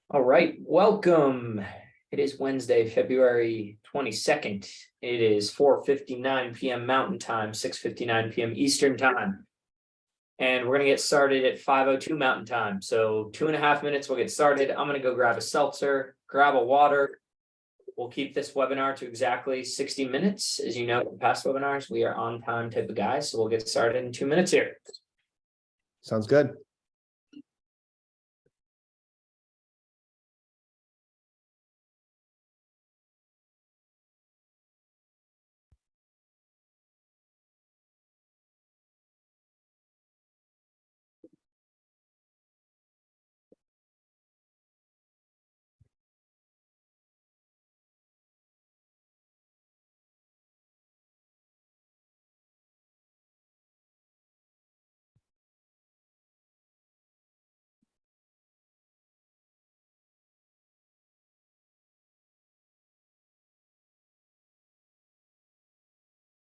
All right, welcome. It is Wednesday, February 22nd. It is 4:59 p.m. Mountain Time, 6:59 p.m. Eastern Time. And we're going to get started at 5:02 Mountain Time. So 2.5 minutes, we'll get started. I'm going to go grab a seltzer, grab a water. We'll keep this webinar to exactly 60 minutes. As you know, in past webinars, we are on time type of guys. So we'll get started in 2 minutes here. Sounds good.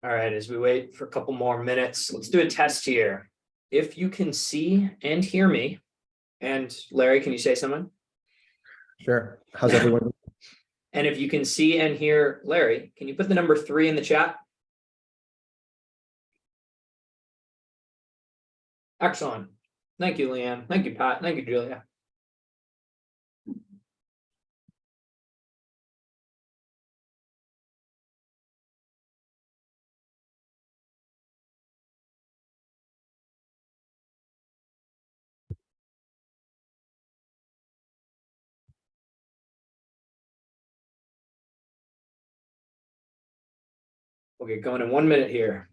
All right, as we wait for a couple more minutes, let's do a test here. If you can see and hear me, and Larry, can you say something? Sure. How's everyone? And if you can see and hear Larry, can you put the number 3 in the chat? Excellent. Thank you, Leanne. Thank you, Pat. Thank you, Julia. We'll get going in 1 minute here.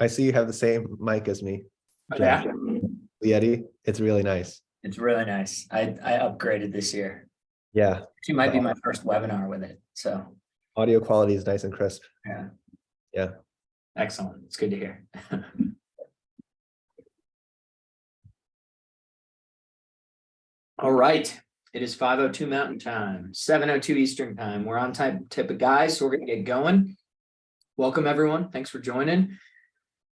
I see you have the same mic as me, Yeah, Yeti. It's really nice. it's really nice. I upgraded this year. Yeah. She might be my first webinar with it. So Audio quality is nice and crisp. yeah. Yeah. Excellent. It's good to hear. All right. It is 5:02 Mountain Time, 7:02 Eastern Time. We're on type of guys, so we're going to get going. Welcome, everyone. Thanks for joining.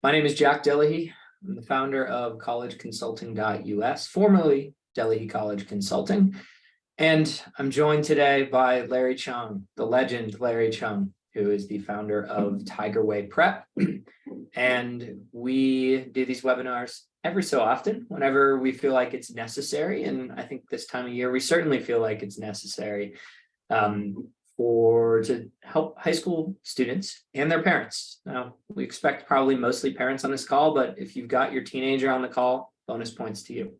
My name is Jack Delehey. I'm the founder of collegeconsulting.us, formerly Delehey College Consulting. And I'm joined today by Larry Cheung, the legend Larry Cheung, who is the founder of Tigerway Prep. And we do these webinars every so often, whenever we feel like it's necessary. And I think this time of year, we certainly feel like it's necessary to help high school students and their parents. Now, we expect probably mostly parents on this call, but if you've got your teenager on the call, bonus points to you.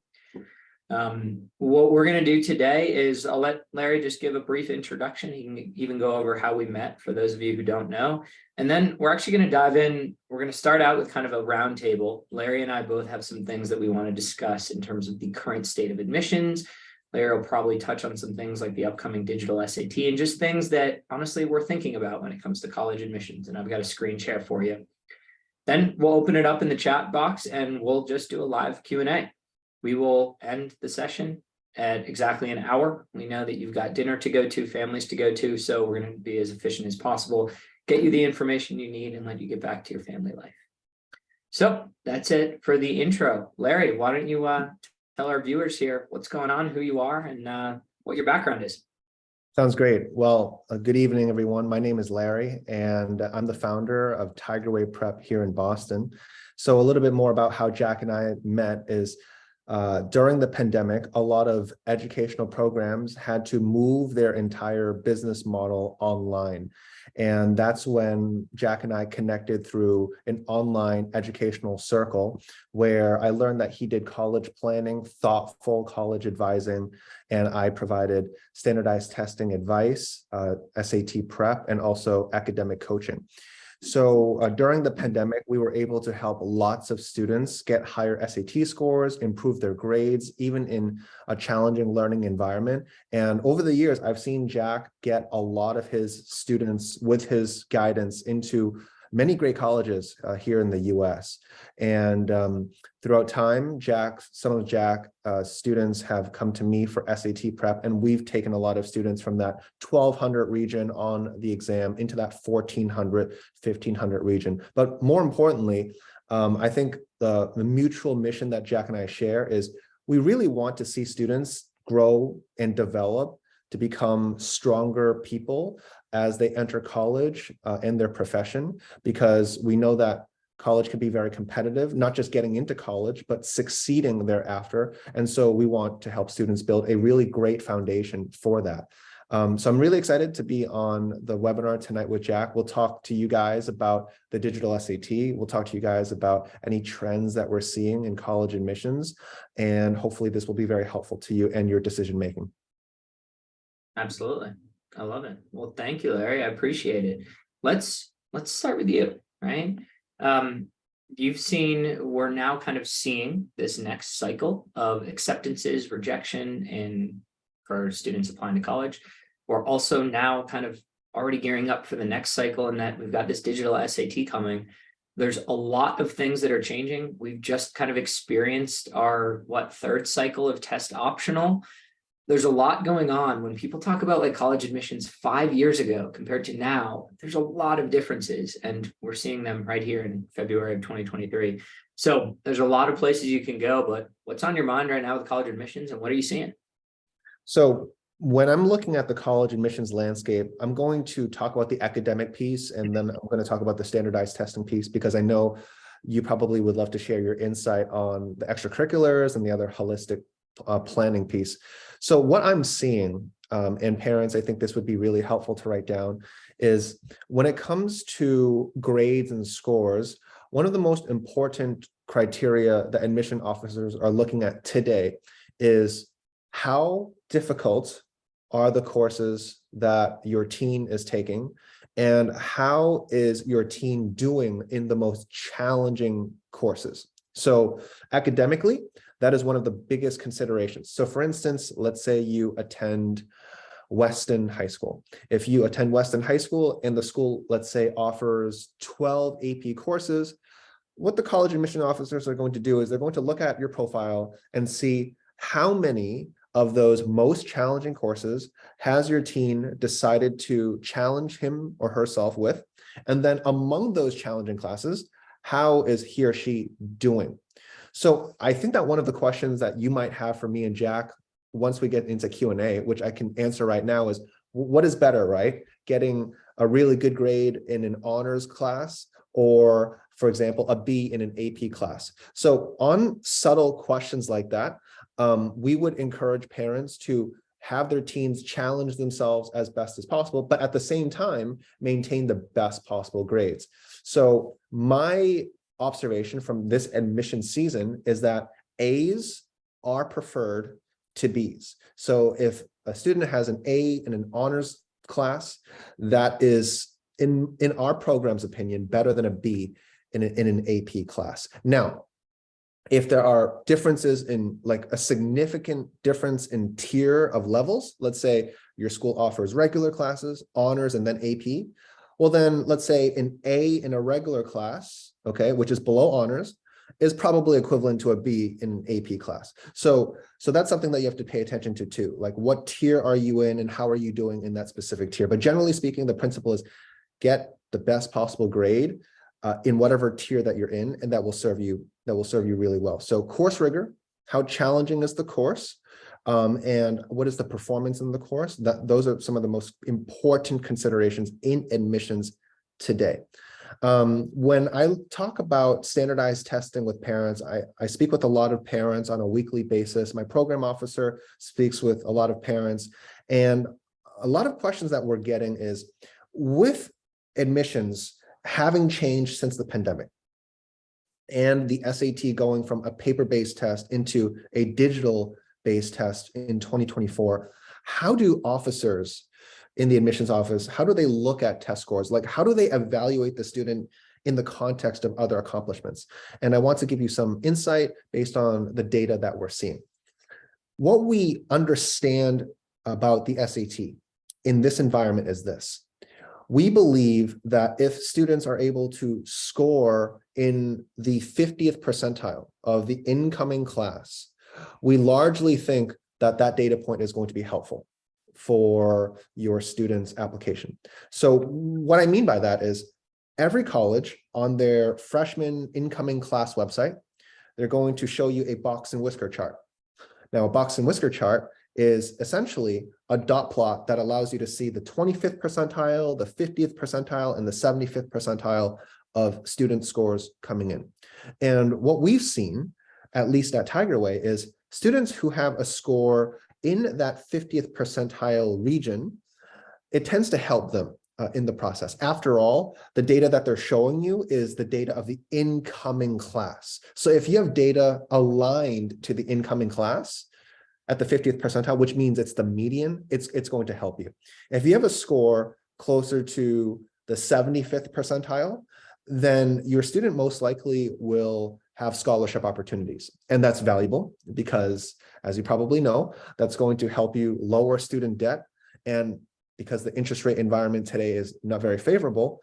What we're going to do today is I'll let Larry just give a brief introduction. He can even go over how we met for those of you who don't know. And then we're actually going to dive in. We're going to start out with kind of a roundtable. Larry and I both have some things that we want to discuss in terms of the current state of admissions. Larry will probably touch on some things like the upcoming digital SAT and just things that honestly we're thinking about when it comes to college admissions. And I've got a screen share for you. Then we'll open it up in the chat box and we'll just do a live Q&A. We will end the session at exactly an hour. We know that you've got dinner to go to, families to go to, so we're going to be as efficient as possible, get you the information you need, and let you get back to your family life. So that's it for the intro. Larry, why don't you tell our viewers here what's going on, who you are, and what your background is. Sounds great. Well, good evening, everyone. My name is Larry, and I'm the founder of Tigerway Prep here in Boston. So a little bit more about how Jack and I met is during the pandemic, a lot of educational programs had to move their entire business model online. And that's when Jack and I connected through an online educational circle where I learned that he did college planning, thoughtful college advising, and I provided standardized testing advice, SAT prep, and also academic coaching. So during the pandemic, we were able to help lots of students get higher SAT scores, improve their grades, even in a challenging learning environment. And over the years, I've seen Jack get a lot of his students with his guidance into many great colleges here in the US. And throughout time, some of Jack students have come to me for SAT prep, and we've taken a lot of students from that 1200 region on the exam into that 1400, 1500 region. But more importantly, I think the mutual mission that Jack and I share is we really want to see students grow and develop to become stronger people as they enter college and their profession, because we know that college can be very competitive, not just getting into college, but succeeding thereafter. And so we want to help students build a really great foundation for that. So I'm really excited to be on the webinar tonight with Jack. We'll talk to you guys about the digital SAT. We'll talk to you guys about any trends that we're seeing in college admissions. And hopefully this will be very helpful to you and your decision making. Absolutely. I love it. Well, thank you, Larry. I appreciate it. Let's start with you, right? We're now kind of seeing this next cycle of acceptances, rejection, and for students applying to college. We're also now kind of already gearing up for the next cycle, and that we've got this digital SAT coming. There's a lot of things that are changing. We've just kind of experienced our, third cycle of test optional. There's a lot going on. When people talk about like college admissions 5 years ago compared to now, there's a lot of differences, and we're seeing them right here in February of 2023. So there's a lot of places you can go, but what's on your mind right now with college admissions, and what are you seeing? So when I'm looking at the college admissions landscape, I'm going to talk about the academic piece, and then I'm going to talk about the standardized testing piece, because I know you probably would love to share your insight on the extracurriculars and the other holistic planning piece. So what I'm seeing, and parents, I think this would be really helpful to write down, is when it comes to grades and scores, one of the most important criteria that admission officers are looking at today is how difficult are the courses that your teen is taking, and how is your teen doing in the most challenging courses. So academically, that is one of the biggest considerations. So for instance, let's say you attend Weston High School. If you attend Weston High School and the school, let's say, offers 12 AP courses, what the college admission officers are going to do is they're going to look at your profile and see how many of those most challenging courses has your teen decided to challenge him or herself with. And then among those challenging classes, how is he or she doing? So I think that one of the questions that you might have for me and Jack once we get into Q&A, which I can answer right now, is what is better, right? Getting a really good grade in an honors class, or, for example, a B in an AP class. So on subtle questions like that, we would encourage parents to have their teens challenge themselves as best as possible, but at the same time, maintain the best possible grades. So my observation from this admission season is that A's are preferred to B's. So if a student has an A in an honors class, that is, in our program's opinion, better than a B in an AP class. Now, if there are differences in, like, a significant difference in tier of levels, let's say your school offers regular classes, honors, and then AP, well, then let's say an A in a regular class, okay, which is below honors, is probably equivalent to a B in an AP class. So that's something that you have to pay attention to too. Like, what tier are you in and how are you doing in that specific tier? But generally speaking, the principle is get the best possible grade in whatever tier that you're in, and that will serve you really well. So course rigor, how challenging is the course? And what is the performance in the course? Those are some of the most important considerations in admissions today. When I talk about standardized testing with parents, I speak with a lot of parents on a weekly basis. My program officer speaks with a lot of parents, and a lot of questions that we're getting is, with admissions having changed since the pandemic, and the SAT going from a paper-based test into a digital-based test in 2024, how do officers in the admissions office, how do they look at test scores? Like, how do they evaluate the student in the context of other accomplishments? And I want to give you some insight based on the data that we're seeing. What we understand about the SAT in this environment is this. We believe that if students are able to score in the 50th percentile of the incoming class, we largely think that that data point is going to be helpful for your student's application. So what I mean by that is every college on their freshman incoming class website, they're going to show you a box and whisker chart. Now, a box and whisker chart is essentially a dot plot that allows you to see the 25th percentile, the 50th percentile, and the 75th percentile of student scores coming in. And what we've seen, at least at Tigerway, is students who have a score in that 50th percentile region, it tends to help them in the process. After all, the data that they're showing you is the data of the incoming class. So if you have data aligned to the incoming class at the 50th percentile, which means it's the median, it's going to help you. If you have a score closer to the 75th percentile, then your student most likely will have scholarship opportunities. And that's valuable because, as you probably know, that's going to help you lower student debt. And because the interest rate environment today is not very favorable,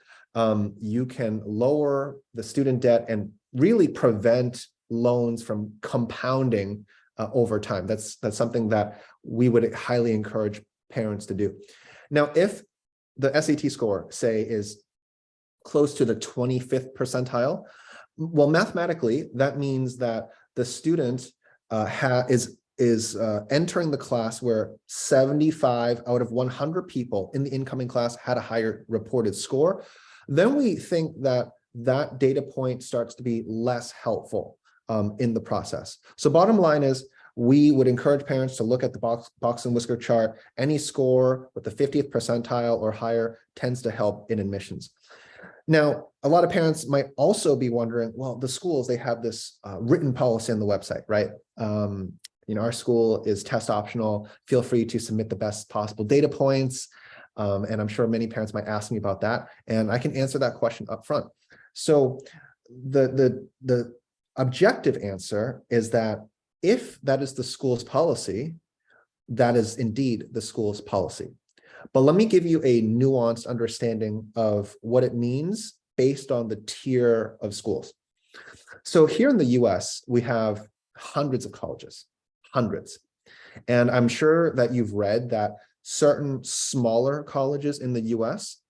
you can lower the student debt and really prevent loans from compounding over time. That's something that we would highly encourage parents to do. Now, if the SAT score, say, is close to the 25th percentile, well, mathematically, that means that the student is entering the class where 75 out of 100 people in the incoming class had a higher reported score. Then we think that that data point starts to be less helpful in the process. So bottom line is, we would encourage parents to look at the box and whisker chart. Any score with the 50th percentile or higher tends to help in admissions. Now, a lot of parents might also be wondering, well, the schools, they have this written policy on the website, right? Our school is test optional. Feel free to submit the best possible data points. And I'm sure many parents might ask me about that. And I can answer that question up front. So the objective answer is that if that is the school's policy, that is indeed the school's policy. But let me give you a nuanced understanding of what it means based on the tier of schools. So here in the US, we have hundreds of colleges, hundreds. And I'm sure that you've read that certain smaller colleges in the US,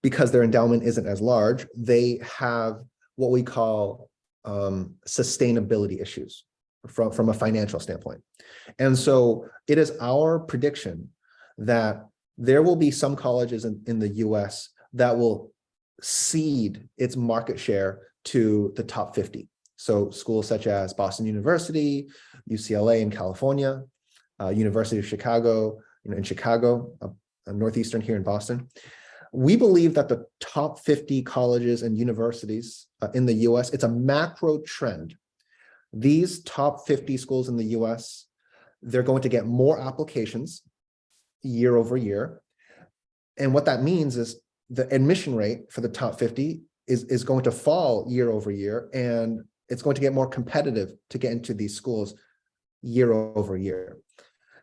because their endowment isn't as large, they have what we call sustainability issues from a financial standpoint. And so it is our prediction that there will be some colleges in the US that will cede its market share to the top 50. So schools such as Boston University, UCLA in California, University of Chicago, in Chicago, Northeastern here in Boston. We believe that the top 50 colleges and universities in the US, it's a macro trend. These top 50 schools in the US, they're going to get more applications year over year. And what that means is the admission rate for the top 50 is going to fall year over year, and it's going to get more competitive to get into these schools year over year.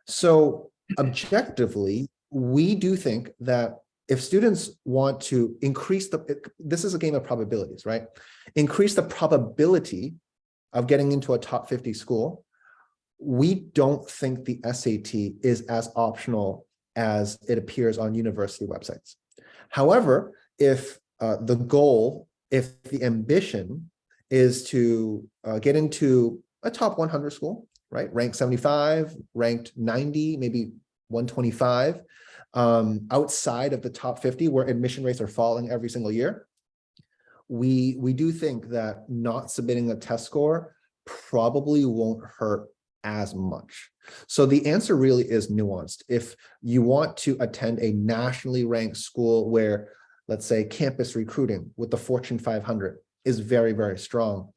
So objectively, we do think that if students want to increase this is a game of probabilities, right? Increase the probability of getting into a top 50 school, we don't think the SAT is as optional as it appears on university websites. However, if the ambition is to get into a top 100 school, right? Ranked 75, ranked 90, maybe 125, outside of the top 50 where admission rates are falling every single year, we do think that not submitting a test score probably won't hurt as much. So the answer really is nuanced. If you want to attend a nationally ranked school where, let's say, campus recruiting with the Fortune 500 is very, very strong,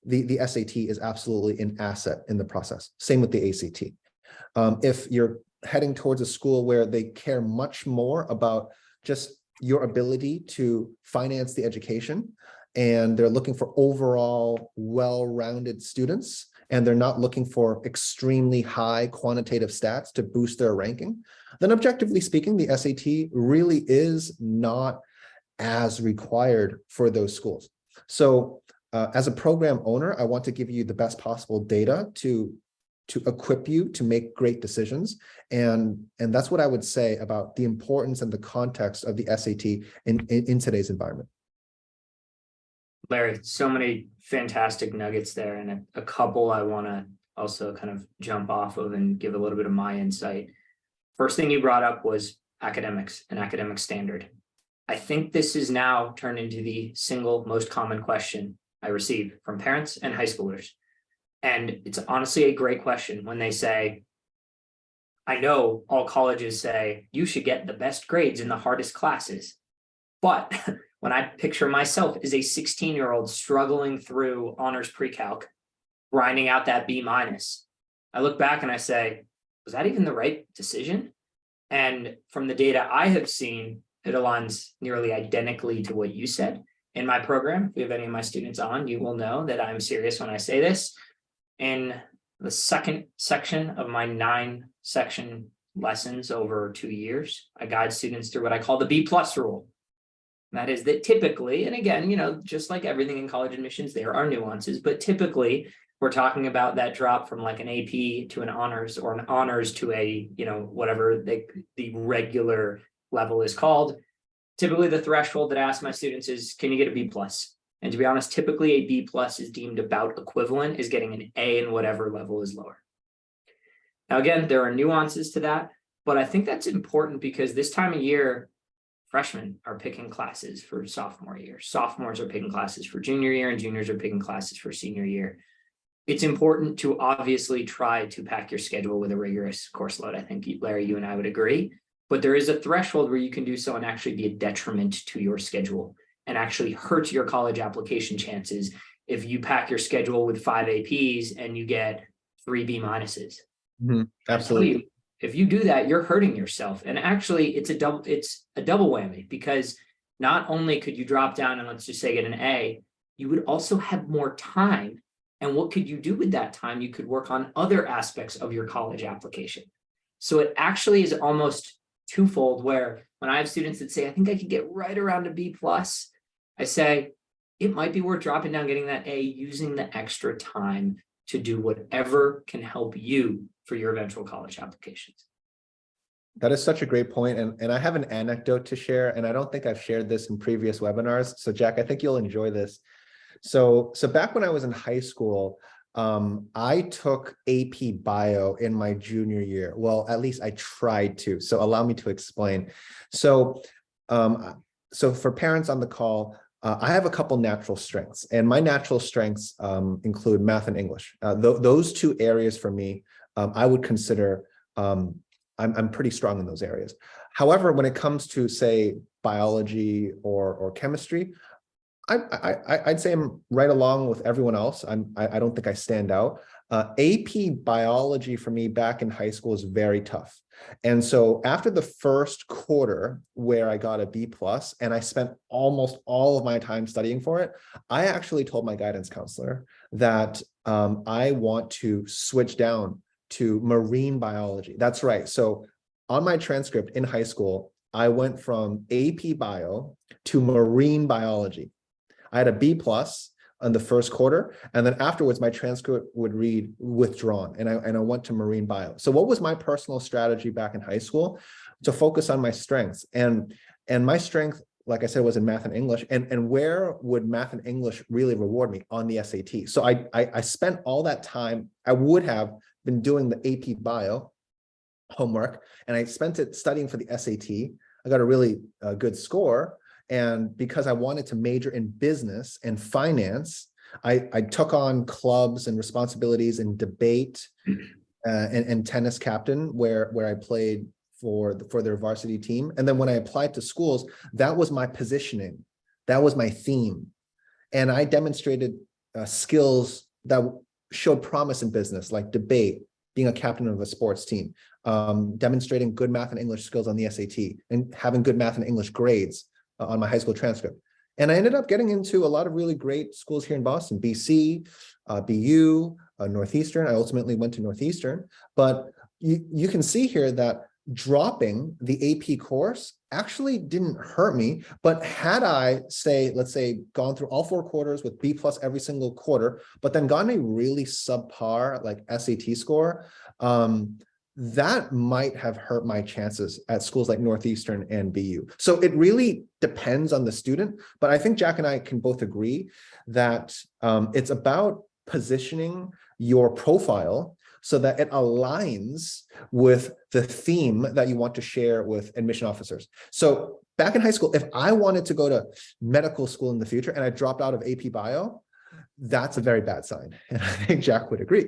the SAT is absolutely an asset in the process. Same with the ACT. If you're heading towards a school where they care much more about just your ability to finance the education, and they're looking for overall well-rounded students, and they're not looking for extremely high quantitative stats to boost their ranking, then objectively speaking, the SAT really is not as required for those schools. So as a program owner, I want to give you the best possible data to equip you to make great decisions. And that's what I would say about the importance and the context of the SAT in today's environment. Larry, so many fantastic nuggets there, and a couple I want to also kind of jump off of and give a little bit of my insight. First thing you brought up was academics and academic standard. I think this is now turned into the single most common question I receive from parents and high schoolers. And it's honestly a great question when they say, I know all colleges say you should get the best grades in the hardest classes, but when I picture myself as a 16-year-old struggling through honors pre-calc, grinding out that B-, I look back and I say, was that even the right decision? And from the data I have seen, it aligns nearly identically to what you said. In my program, if we have any of my students on, you will know that I'm serious when I say this. In the second section of my 9-section lessons over 2 years, I guide students through what I call the B+ rule. That is that typically, and again, just like everything in college admissions, there are nuances, but typically we're talking about that drop from like an AP to an honors, or an honors to a, whatever the regular level is called. Typically the threshold that I ask my students is, can you get a B+? And to be honest, typically a B+ is deemed about equivalent as getting an A in whatever level is lower. Now, again, there are nuances to that, but I think that's important because this time of year, freshmen are picking classes for sophomore year. Sophomores are picking classes for junior year, and juniors are picking classes for senior year. It's important to obviously try to pack your schedule with a rigorous course load. I think, Larry, you and I would agree, but there is a threshold where you can do so and actually be a detriment to your schedule and actually hurt your college application chances if you pack your schedule with 5 APs and you get 3 B-. Mm-hmm. Absolutely. If you do that, you're hurting yourself. And actually it's a double whammy, because not only could you drop down and let's just say get an A, you would also have more time. And what could you do with that time? You could work on other aspects of your college application. So it actually is almost twofold, where when I have students that say, I think I could get right around a B+, I say, it might be worth dropping down, getting that A, using the extra time to do whatever can help you for your eventual college applications. That is such a great point. And I have an anecdote to share, and I don't think I've shared this in previous webinars. So Jack, I think you'll enjoy this. So back when I was in high school, I took AP Bio in my junior year. Well, at least I tried to. So allow me to explain. So for parents on the call, I have a couple natural strengths, and my natural strengths include math and English. Those two areas for me, I would consider I'm pretty strong in those areas. However, when it comes to, say, biology or chemistry, I'd say I'm right along with everyone else. I don't think I stand out. AP biology for me back in high school is very tough. And so after the first quarter where I got a B+, and I spent almost all of my time studying for it, I actually told my guidance counselor that I want to switch down to marine biology. That's right. So on my transcript in high school, I went from AP Bio to marine biology. I had a B+ on the first quarter, and then afterwards my transcript would read withdrawn, and I went to marine bio. So what was my personal strategy back in high school? To focus on my strengths, and my strength, like I said, was in math and English. And where would math and English really reward me? On the SAT. So I spent all that time. I would have been doing the AP Bio homework, and I spent it studying for the SAT. I got a really good score. And because I wanted to major in business and finance, I took on clubs and responsibilities in debate and tennis captain, where I played for their varsity team. And then when I applied to schools, that was my positioning. That was my theme. And I demonstrated skills that showed promise in business, like debate, being a captain of a sports team, demonstrating good math and English skills on the SAT, and having good math and English grades on my high school transcript. And I ended up getting into a lot of really great schools here in Boston, BC, BU, Northeastern. I ultimately went to Northeastern, but you can see here that dropping the AP course actually didn't hurt me. But had I, let's say, gone through all 4 quarters with B+ every single quarter, but then gotten a really subpar like SAT score, that might have hurt my chances at schools like Northeastern and BU. So it really depends on the student. But I think Jack and I can both agree that it's about positioning your profile so that it aligns with the theme that you want to share with admission officers. So back in high school, if I wanted to go to medical school in the future and I dropped out of AP Bio, that's a very bad sign. And I think Jack would agree.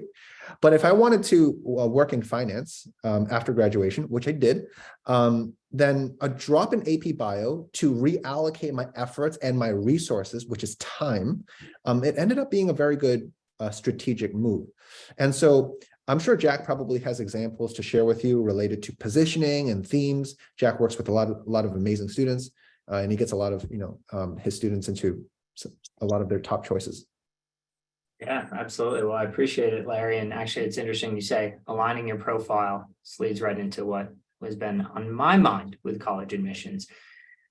But if I wanted to work in finance after graduation, which I did, then a drop in AP Bio to reallocate my efforts and my resources, which is time, it ended up being a very good strategic move. And so I'm sure Jack probably has examples to share with you related to positioning and themes. Jack works with a lot of amazing students, and he gets a lot of his students into a lot of their top choices. Yeah, absolutely. Well, I appreciate it, Larry. And actually, it's interesting you say aligning your profile. This leads right into what has been on my mind with college admissions.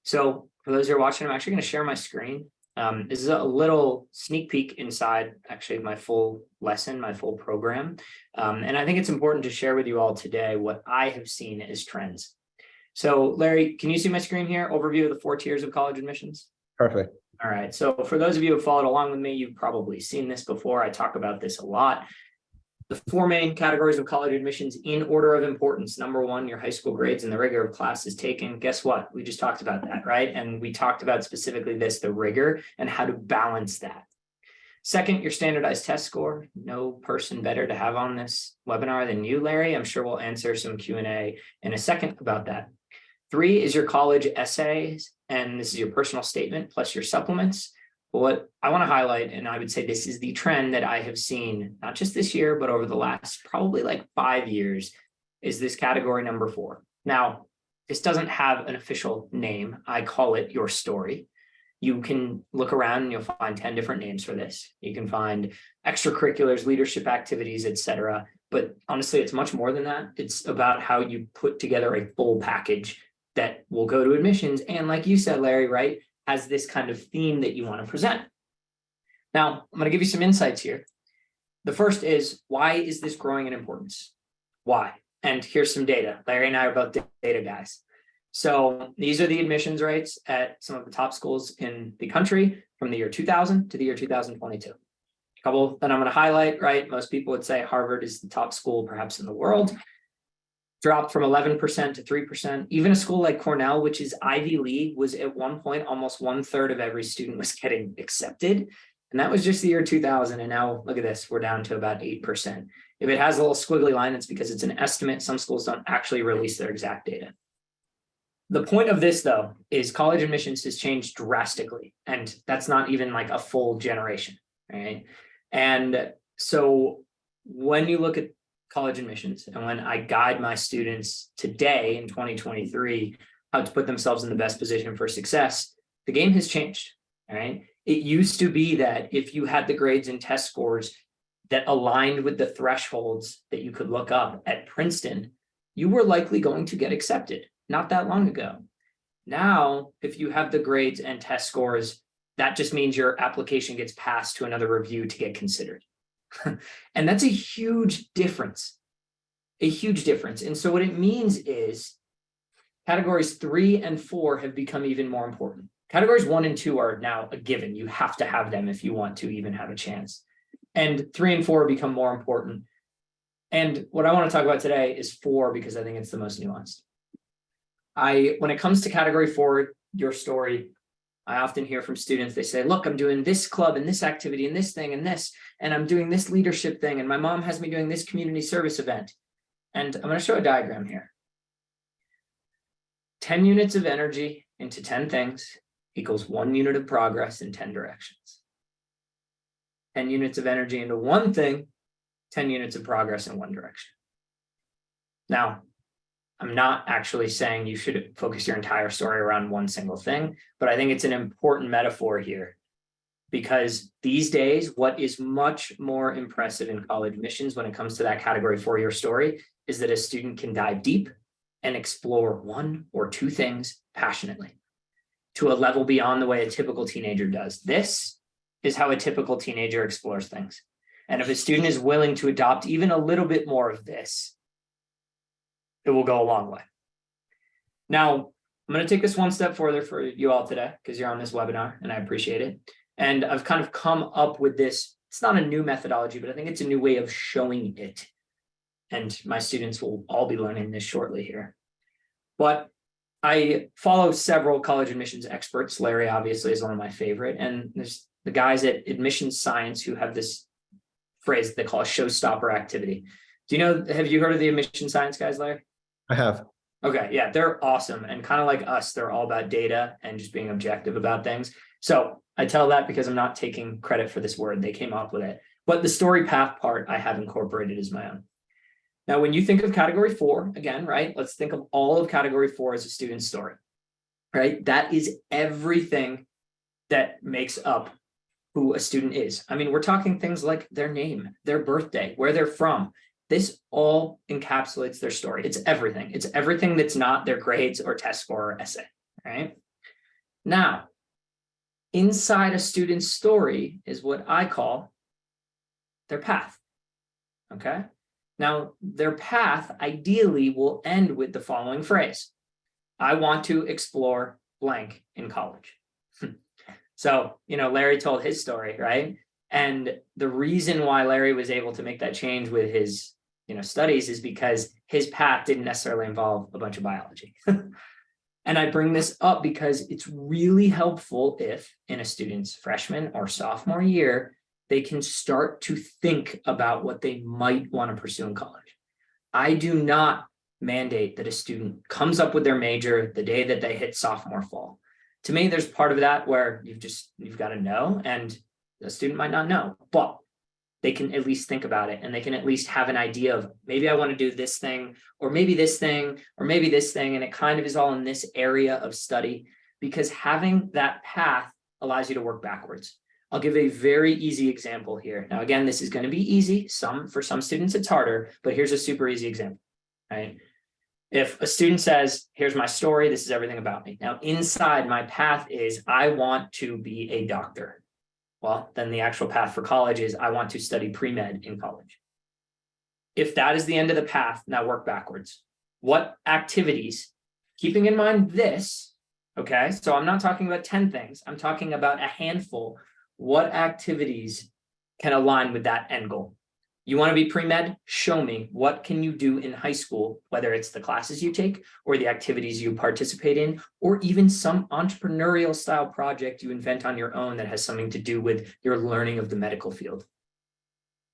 So for those who are watching, I'm actually going to share my screen. This is a little sneak peek inside actually my full lesson, my full program. And I think it's important to share with you all today what I have seen as trends. So Larry, can you see my screen here? Overview of the 4 tiers of college admissions. Perfect. All right. So for those of you who have followed along with me, you've probably seen this before. I talk about this a lot. The 4 main categories of college admissions in order of importance. Number 1, your high school grades and the rigor of classes taken. Guess what? We just talked about that, right? And we talked about specifically this, the rigor and how to balance that. Second, your standardized test score. No person better to have on this webinar than you, Larry. I'm sure we'll answer some Q&A in a second about that. 3 is your college essays, and this is your personal statement plus your supplements. But what I want to highlight, and I would say this is the trend that I have seen, not just this year, but over the last probably like 5 years, is this category number 4. Now, this doesn't have an official name. I call it your story. You can look around and you'll find 10 different names for this. You can find extracurriculars, leadership activities, etc. But honestly, it's much more than that. It's about how you put together a full package that will go to admissions. And like you said, Larry, right, has this kind of theme that you want to present. Now, I'm going to give you some insights here. The first is, why is this growing in importance? Why? And here's some data. Larry and I are both data guys. So these are the admissions rates at some of the top schools in the country from the year 2000 to the year 2022. A couple that I'm going to highlight, right? Most people would say Harvard is the top school perhaps in the world. Dropped from 11% to 3%. Even a school like Cornell, which is Ivy League, was at one point almost 1/3 of every student was getting accepted. And that was just the year 2000. And now look at this, we're down to about 8%. If it has a little squiggly line, it's because it's an estimate. Some schools don't actually release their exact data. The point of this, though, is college admissions has changed drastically. And that's not even like a full generation, right? And so when you look at college admissions, and when I guide my students today in 2023, how to put themselves in the best position for success, the game has changed, all right? It used to be that if you had the grades and test scores that aligned with the thresholds that you could look up at Princeton, you were likely going to get accepted not that long ago. Now, if you have the grades and test scores, that just means your application gets passed to another review to get considered. And that's a huge difference, a huge difference. And so what it means is categories 3 and 4 have become even more important. Categories 1 and 2 are now a given. You have to have them if you want to even have a chance. And 3 and 4 become more important. And what I want to talk about today is 4 because I think it's the most nuanced. When it comes to category 4, your story, I often hear from students, they say, look, I'm doing this club and this activity and this thing and this, and I'm doing this leadership thing, and my mom has me doing this community service event. And I'm going to show a diagram here. 10 units of energy into 10 things equals 1 unit of progress in 10 directions. 10 units of energy into one thing, 10 units of progress in one direction. Now, I'm not actually saying you should focus your entire story around one single thing, but I think it's an important metaphor here. Because these days, what is much more impressive in college admissions when it comes to that category 4-year story is that a student can dive deep and explore one or two things passionately to a level beyond the way a typical teenager does. This is how a typical teenager explores things. And if a student is willing to adopt even a little bit more of this, it will go a long way. Now, I'm going to take this one step further for you all today because you're on this webinar and I appreciate it. And I've kind of come up with this. It's not a new methodology, but I think it's a new way of showing it. And my students will all be learning this shortly here. But I follow several college admissions experts. Larry obviously is one of my favorite. And there's the guys at Admissions Science who have this phrase they call a showstopper activity. Have you heard of the Admissions Science guys, Larry? I have. Okay, yeah, they're awesome. And kind of like us, they're all about data and just being objective about things. So I tell that because I'm not taking credit for this word. They came up with it. But the story path part I have incorporated as my own. Now, when you think of category 4, again, right, let's think of all of category 4 as a student's story, right? That is everything that makes up who a student is. I mean, we're talking things like their name, their birthday, where they're from. This all encapsulates their story. It's everything. It's everything that's not their grades or test score or essay, right? Now, inside a student's story is what I call their path, okay? Now, their path ideally will end with the following phrase. I want to explore blank in college. So, Larry told his story, right? And the reason why Larry was able to make that change with his, studies is because his path didn't necessarily involve a bunch of biology. And I bring this up because it's really helpful if in a student's freshman or sophomore year, they can start to think about what they might want to pursue in college. I do not mandate that a student comes up with their major the day that they hit sophomore fall. To me, there's part of that where you've got to know, and a student might not know, but they can at least think about it and they can at least have an idea of maybe I want to do this thing, or maybe this thing, or maybe this thing. And it kind of is all in this area of study because having that path allows you to work backwards. I'll give a very easy example here. Now, again, this is going to be easy. For some students, it's harder, but here's a super easy example, right? If a student says, here's my story, this is everything about me. Now, inside my path is I want to be a doctor. Well, then the actual path for college is I want to study pre-med in college. If that is the end of the path, now work backwards. What activities, keeping in mind this, okay? So I'm not talking about 10 things. I'm talking about a handful. What activities can align with that end goal? You want to be pre-med? Show me what can you do in high school, whether it's the classes you take or the activities you participate in, or even some entrepreneurial style project you invent on your own that has something to do with your learning of the medical field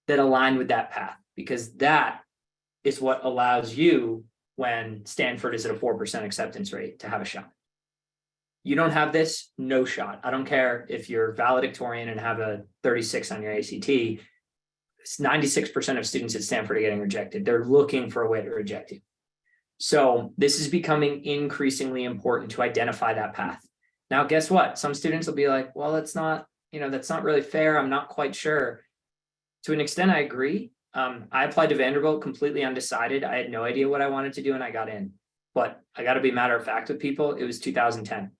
that align with that path, because that is what allows you, when Stanford is at a 4% acceptance rate, to have a shot. You don't have this, no shot. I don't care if you're valedictorian and have a 36 on your ACT. 96% of students at Stanford are getting rejected. They're looking for a way to reject you. So this is becoming increasingly important to identify that path. Now, guess what? Some students will be like, well, that's not really fair. I'm not quite sure. To an extent, I agree. I applied to Vanderbilt completely undecided. I had no idea what I wanted to do and I got in. But I got to be matter of fact with people. It was 2010.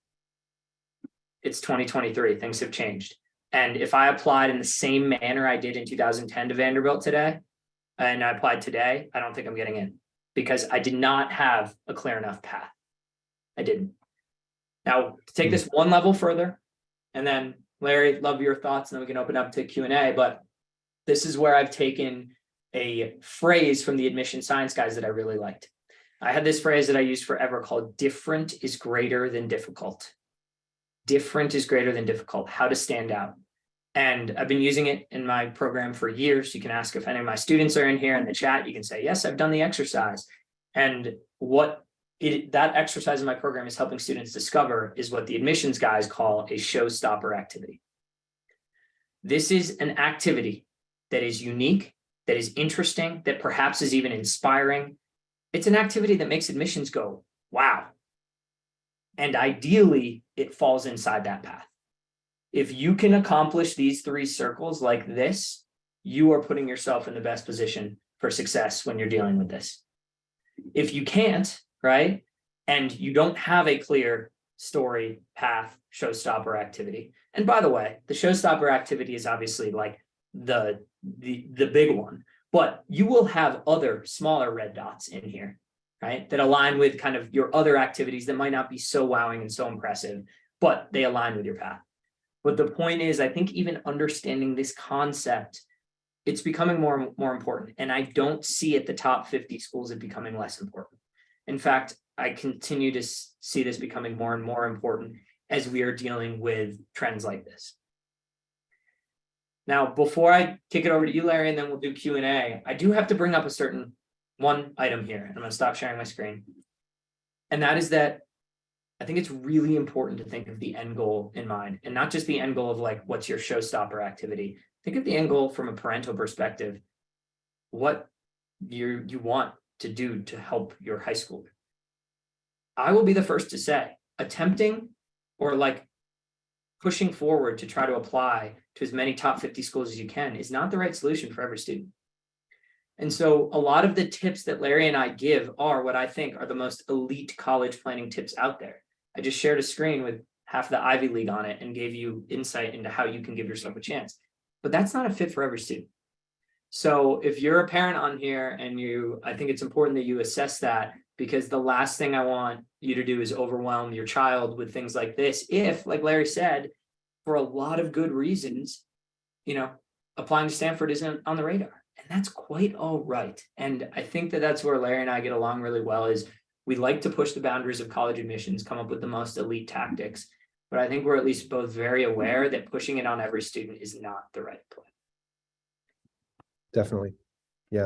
It's 2023. Things have changed. And if I applied in the same manner I did in 2010 to Vanderbilt today, and I applied today, I don't think I'm getting in because I did not have a clear enough path. I didn't. Now, to take this one level further, and then Larry, love your thoughts, and then we can open up to Q&A, but this is where I've taken a phrase from the admission science guys that I really liked. I had this phrase that I used forever called different is greater than difficult. Different is greater than difficult, how to stand out. And I've been using it in my program for years. You can ask if any of my students are in here in the chat. You can say, yes, I've done the exercise. And that exercise in my program is helping students discover is what the admissions guys call a showstopper activity. This is an activity that is unique, that is interesting, that perhaps is even inspiring, it's an activity that makes admissions go, wow. And ideally, it falls inside that path. If you can accomplish these 3 circles like this, you are putting yourself in the best position for success when you're dealing with this. If you can't, right, and you don't have a clear story, path, showstopper activity, and by the way, the showstopper activity is obviously like the big one, but you will have other smaller red dots in here, right, that align with kind of your other activities that might not be so wowing and so impressive, but they align with your path. But the point is, I think even understanding this concept, it's becoming more important. And I don't see at the top 50 schools it becoming less important. In fact, I continue to see this becoming more and more important as we are dealing with trends like this. Now, before I kick it over to you, Larry, and then we'll do Q&A, I do have to bring up a certain one item here. And I'm going to stop sharing my screen. And that is that I think it's really important to think of the end goal in mind, and not just the end goal of like, what's your showstopper activity? Think of the end goal from a parental perspective, what you want to do to help your high schooler. I will be the first to say, attempting or like pushing forward to try to apply to as many top 50 schools as you can is not the right solution for every student. And so a lot of the tips that Larry and I give are what I think are the most elite college planning tips out there. I just shared a screen with half the Ivy League on it and gave you insight into how you can give yourself a chance. But that's not a fit for every student. So if you're a parent on here and I think it's important that you assess that, because the last thing I want you to do is overwhelm your child with things like this. If, like Larry said, for a lot of good reasons, applying to Stanford isn't on the radar. And that's quite all right. And I think that that's where Larry and I get along really well, is we like to push the boundaries of college admissions, come up with the most elite tactics. But I think we're at least both very aware that pushing it on every student is not the right play. Definitely. Yeah.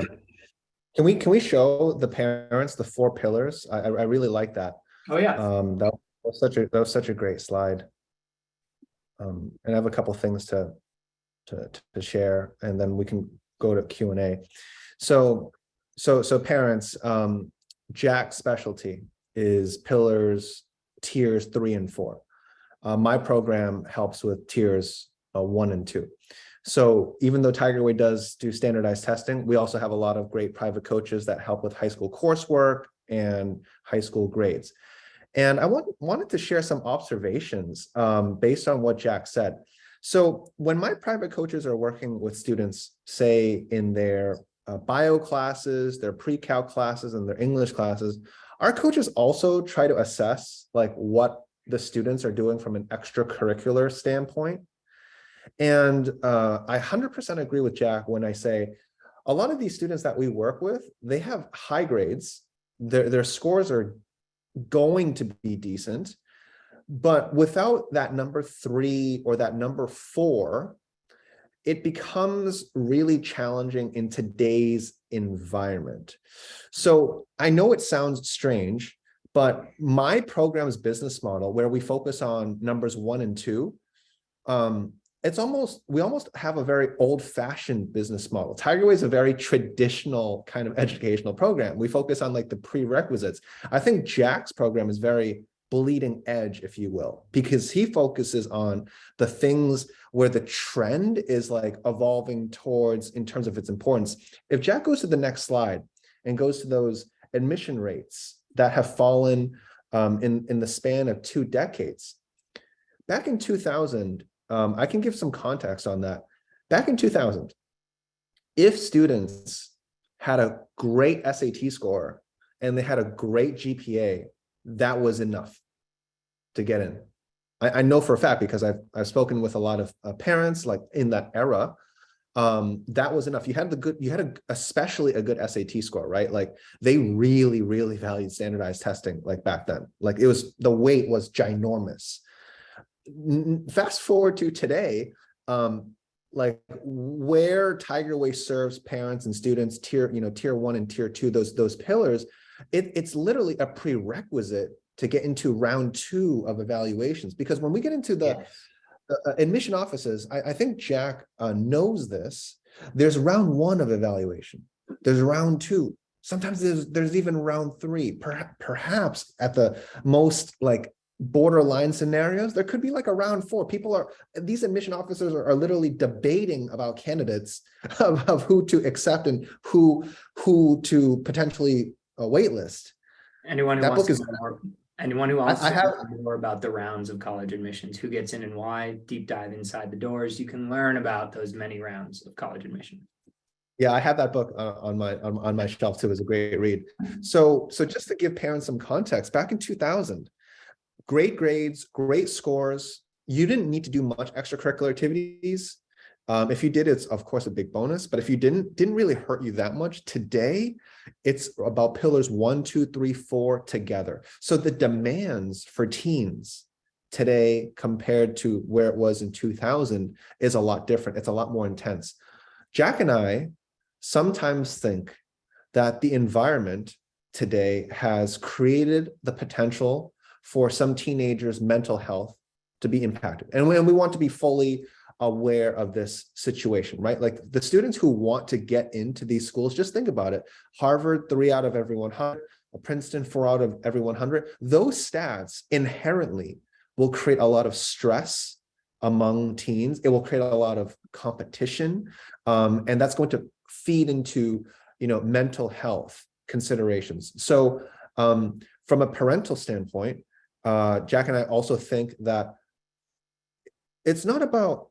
Can we show the parents the 4 pillars? I really like that. Oh yeah. That was such a great slide. And I have a couple things to share, and then we can go to Q&A. So parents, Jack's specialty is pillars, tiers 3 and 4. My program helps with tiers 1 and 2. So even though Tigerway does do standardized testing, we also have a lot of great private coaches that help with high school coursework and high school grades. And I wanted to share some observations based on what Jack said. So when my private coaches are working with students, say in their bio classes, their pre-calc classes, and their English classes, our coaches also try to assess like what the students are doing from an extracurricular standpoint. And I 100% agree with Jack when I say a lot of these students that we work with, they have high grades. Their scores are going to be decent, but without that number 3 or that number 4, it becomes really challenging in today's environment. So I know it sounds strange, but my program's business model, where we focus on numbers 1 and 2, we almost have a very old-fashioned business model. Tigerway is a very traditional kind of educational program. We focus on like the prerequisites. I think Jack's program is very bleeding edge, if you will, because he focuses on the things where the trend is like evolving towards in terms of its importance. If Jack goes to the next slide and goes to those admission rates that have fallen in the span of 2 decades, back in 2000, I can give some context on that. Back in 2000, if students had a great SAT score and they had a great GPA, that was enough to get in. I know for a fact, because I've spoken with a lot of parents like in that era, that was enough. You had especially a good SAT score, right? Like they really, really valued standardized testing like back then. Like the weight was ginormous. Fast forward to today, like where Tigerway serves parents and students, tier 1 and tier 2, those pillars, it's literally a prerequisite to get into round 2 of evaluations. Because when we get into the admission offices, I think Jack knows this. There's round 1 of evaluation. There's round 2. Sometimes there's even round 3, perhaps at the most like borderline scenarios, there could be like a round 4. These admission officers are literally debating about candidates of who to accept and who to potentially waitlist. Anyone who That wants book to is, know more, anyone who wants I to have, know more about the rounds of college admissions, who gets in and why, deep dive inside the doors, you can learn about those many rounds of college admission. yeah, I have that book on my shelf too. It's a great read. So just to give parents some context, back in 2000, great grades, great scores. You didn't need to do much extracurricular activities. If you did, it's of course a big bonus, but if you didn't really hurt you that much. Today, it's about pillars 1, 2, 3, 4 together. So the demands for teens today compared to where it was in 2000 is a lot different. It's a lot more intense. Jack and I sometimes think that the environment today has created the potential for some teenagers' mental health to be impacted. And we want to be fully aware of this situation, right? Like the students who want to get into these schools, just think about it. Harvard, 3 out of every 100, Princeton, 4 out of every 100. Those stats inherently will create a lot of stress among teens. It will create a lot of competition. And that's going to feed into, mental health considerations. So from a parental standpoint, Jack and I also think that it's not about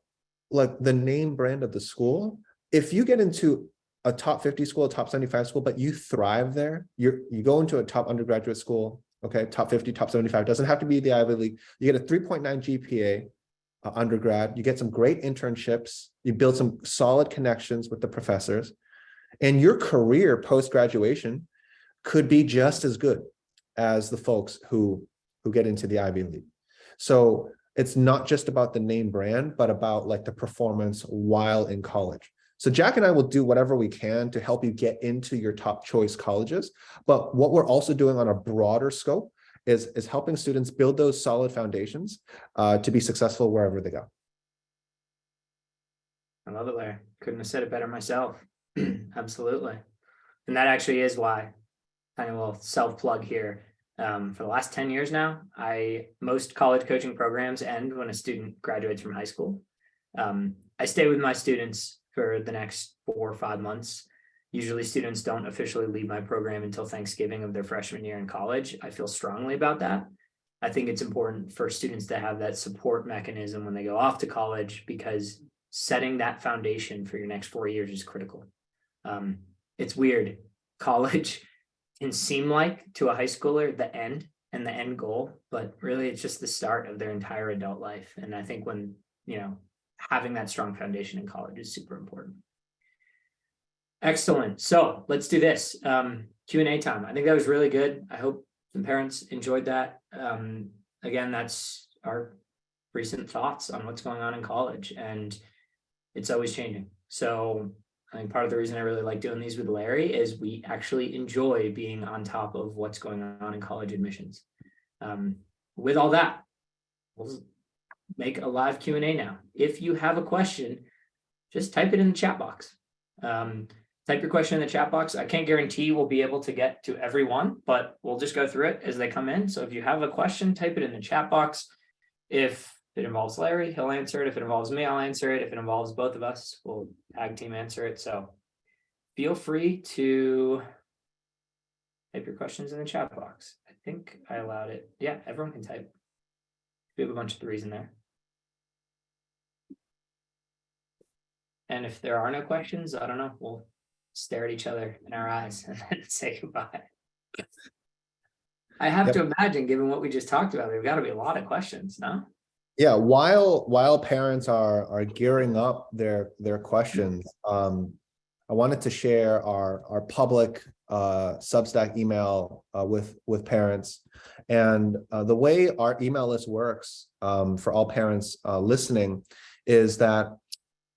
like the name brand of the school. If you get into a top 50 school, a top 75 school, but you thrive there, you go into a top undergraduate school, okay, top 50, top 75, doesn't have to be the Ivy League. You get a 3.9 GPA undergrad, you get some great internships, you build some solid connections with the professors, and your career post-graduation could be just as good as the folks who get into the Ivy League. So it's not just about the name brand, but about like the performance while in college. So Jack and I will do whatever we can to help you get into your top choice colleges. But what we're also doing on a broader scope is helping students build those solid foundations to be successful wherever they go. I love it, Larry. Couldn't have said it better myself. Absolutely. And that actually is why, kind of a little self-plug here. For the last 10 years now, most college coaching programs end when a student graduates from high school. I stay with my students for the next 4 or 5 months. Usually students don't officially leave my program until Thanksgiving of their freshman year in college. I feel strongly about that. I think it's important for students to have that support mechanism when they go off to college, because setting that foundation for your next 4 years is critical. It's weird. College can seem like to a high schooler the end and the end goal, but really it's just the start of their entire adult life. And I think when, having that strong foundation in college is super important. Excellent. So let's do this. Q&A time. I think that was really good. I hope some parents enjoyed that. Again, that's our recent thoughts on what's going on in college, and it's always changing. So I think part of the reason I really like doing these with Larry is we actually enjoy being on top of what's going on in college admissions. With all that, we'll make a live Q&A now. If you have a question, just type it in the chat box. Type your question in the chat box. I can't guarantee we'll be able to get to everyone, but we'll just go through it as they come in. So if you have a question, type it in the chat box. If it involves Larry, he'll answer it. If it involves me, I'll answer it. If it involves both of us, we'll tag team answer it. So feel free to type your questions in the chat box. I think I allowed it. Yeah, everyone can type. We have a bunch of 3s in there. And if there are no questions, I don't know, we'll stare at each other in our eyes and then say goodbye. I have to imagine, given what we just talked about, there've got to be a lot of questions, no? Yeah, while parents are gearing up their questions, I wanted to share our public Substack email with parents. And the way our email list works for all parents listening is that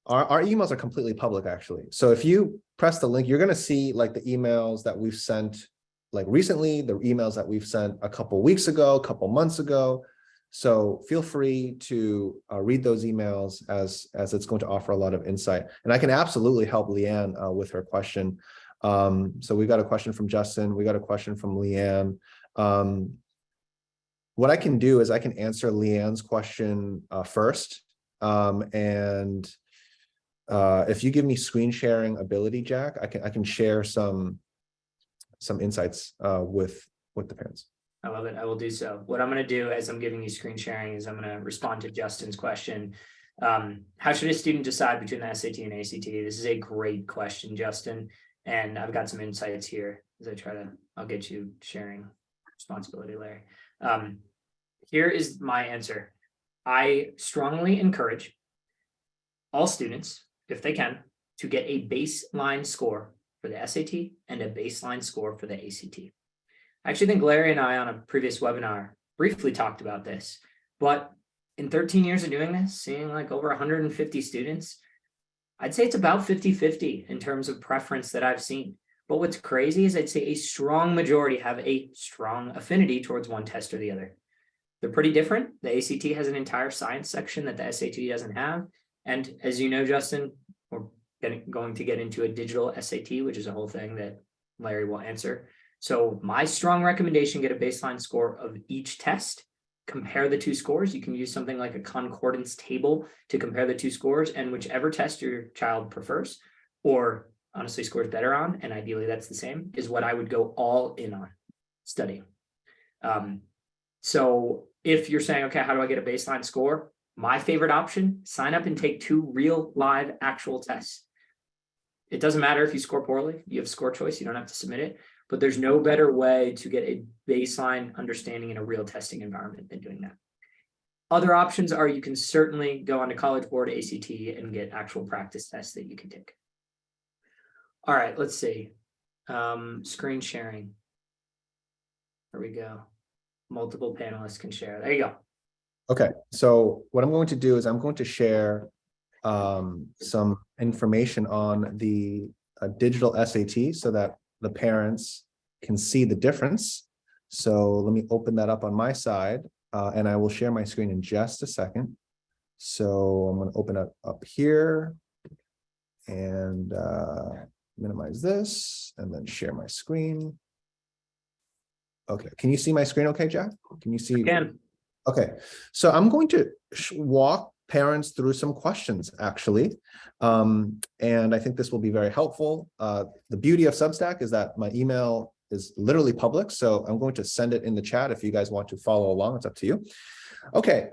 our emails are completely public, actually. So if you press the link, you're going to see like the emails that we've sent like recently, the emails that we've sent a couple weeks ago, a couple months ago. So feel free to read those emails as it's going to offer a lot of insight. And I can absolutely help Leanne with her question. So we got a question from Justin. We got a question from Leanne. What I can do is I can answer Leanne's question first. If you give me screen sharing ability, Jack, I can share some insights with the parents. I love it. I will do so. What I'm going to do as I'm giving you screen sharing is I'm going to respond to Justin's question. How should a student decide between the SAT and ACT? This is a great question, Justin. And I've got some insights here as I'll get you sharing responsibility, Larry. Here is my answer. I strongly encourage all students, if they can, to get a baseline score for the SAT and a baseline score for the ACT. I actually think Larry and I on a previous webinar briefly talked about this, but in 13 years of doing this, seeing like over 150 students, I'd say it's about 50-50 in terms of preference that I've seen. But what's crazy is I'd say a strong majority have a strong affinity towards one test or the other. They're pretty different. The ACT has an entire science section that the SAT doesn't have. And as you know, Justin, we're going to get into a digital SAT, which is a whole thing that Larry will answer. So my strong recommendation, get a baseline score of each test, compare the two scores. You can use something like a concordance table to compare the two scores, and whichever test your child prefers, or honestly scores better on, and ideally that's the same, is what I would go all in on studying. So if you're saying, okay, how do I get a baseline score? My favorite option, sign up and take 2 real live actual tests. It doesn't matter if you score poorly, you have score choice, you don't have to submit it, but there's no better way to get a baseline understanding in a real testing environment than doing that. Other options are you can certainly go onto College Board, ACT, and get actual practice tests that you can take. All right, let's see. Screen sharing. There we go. Multiple panelists can share. There you go. Okay, so what I'm going to do is I'm going to share some information on the digital SAT so that the parents can see the difference. So let me open that up on my side and I will share my screen in just a second. So I'm going to open it up here and minimize this and then share my screen. Okay, can you see my screen okay, Jack? Can you see? I can. Okay, so I'm going to walk parents through some questions actually. And I think this will be very helpful. The beauty of Substack is that my email is literally public. So I'm going to send it in the chat if you guys want to follow along, it's up to you. Okay,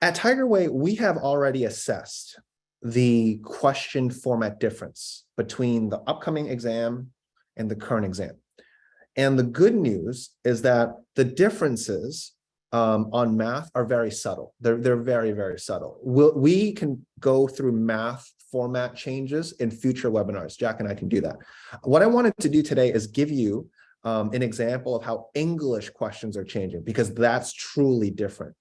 at Tigerway, we have already assessed the question format difference between the upcoming exam and the current exam. And the good news is that the differences on math are very subtle. They're very, very subtle. We can go through math format changes in future webinars. Jack and I can do that. What I wanted to do today is give you an example of how English questions are changing, because that's truly different.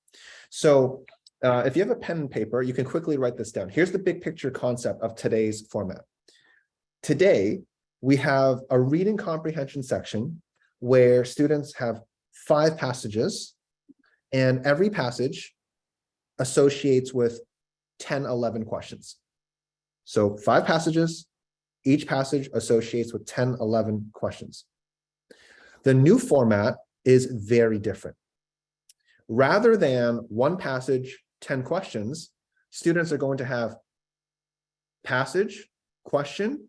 So if you have a pen and paper, you can quickly write this down. Here's the big picture concept of today's format. Today, we have a reading comprehension section where students have 5 passages, and every passage associates with 10, 11 questions. So 5 passages, each passage associates with 10, 11 questions. The new format is very different. Rather than 1 passage, 10 questions, students are going to have passage, question,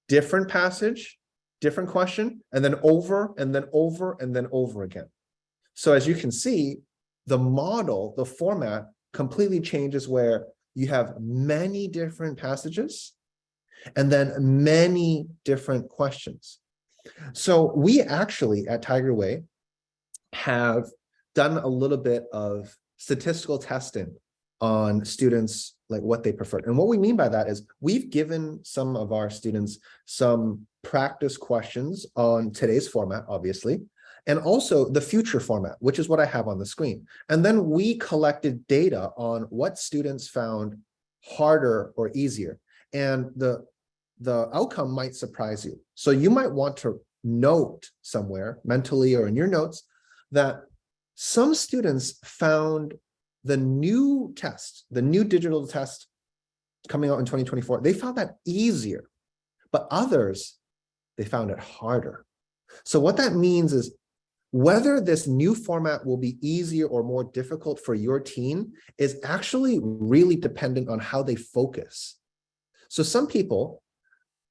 different passage, different question, and then over, and then over, and then over again. So as you can see, the model, the format completely changes where you have many different passages and then many different questions. So we actually at Tigerway have done a little bit of statistical testing on students, like what they prefer. And what we mean by that is we've given some of our students some practice questions on today's format, obviously, and also the future format, which is what I have on the screen. And then we collected data on what students found harder or easier. And the outcome might surprise you. So you might want to note somewhere mentally or in your notes that some students found the new test, the new digital test coming out in 2024, they found that easier. but others, they found it harder. So what that means is whether this new format will be easier or more difficult for your teen is actually really dependent on how they focus. So some people,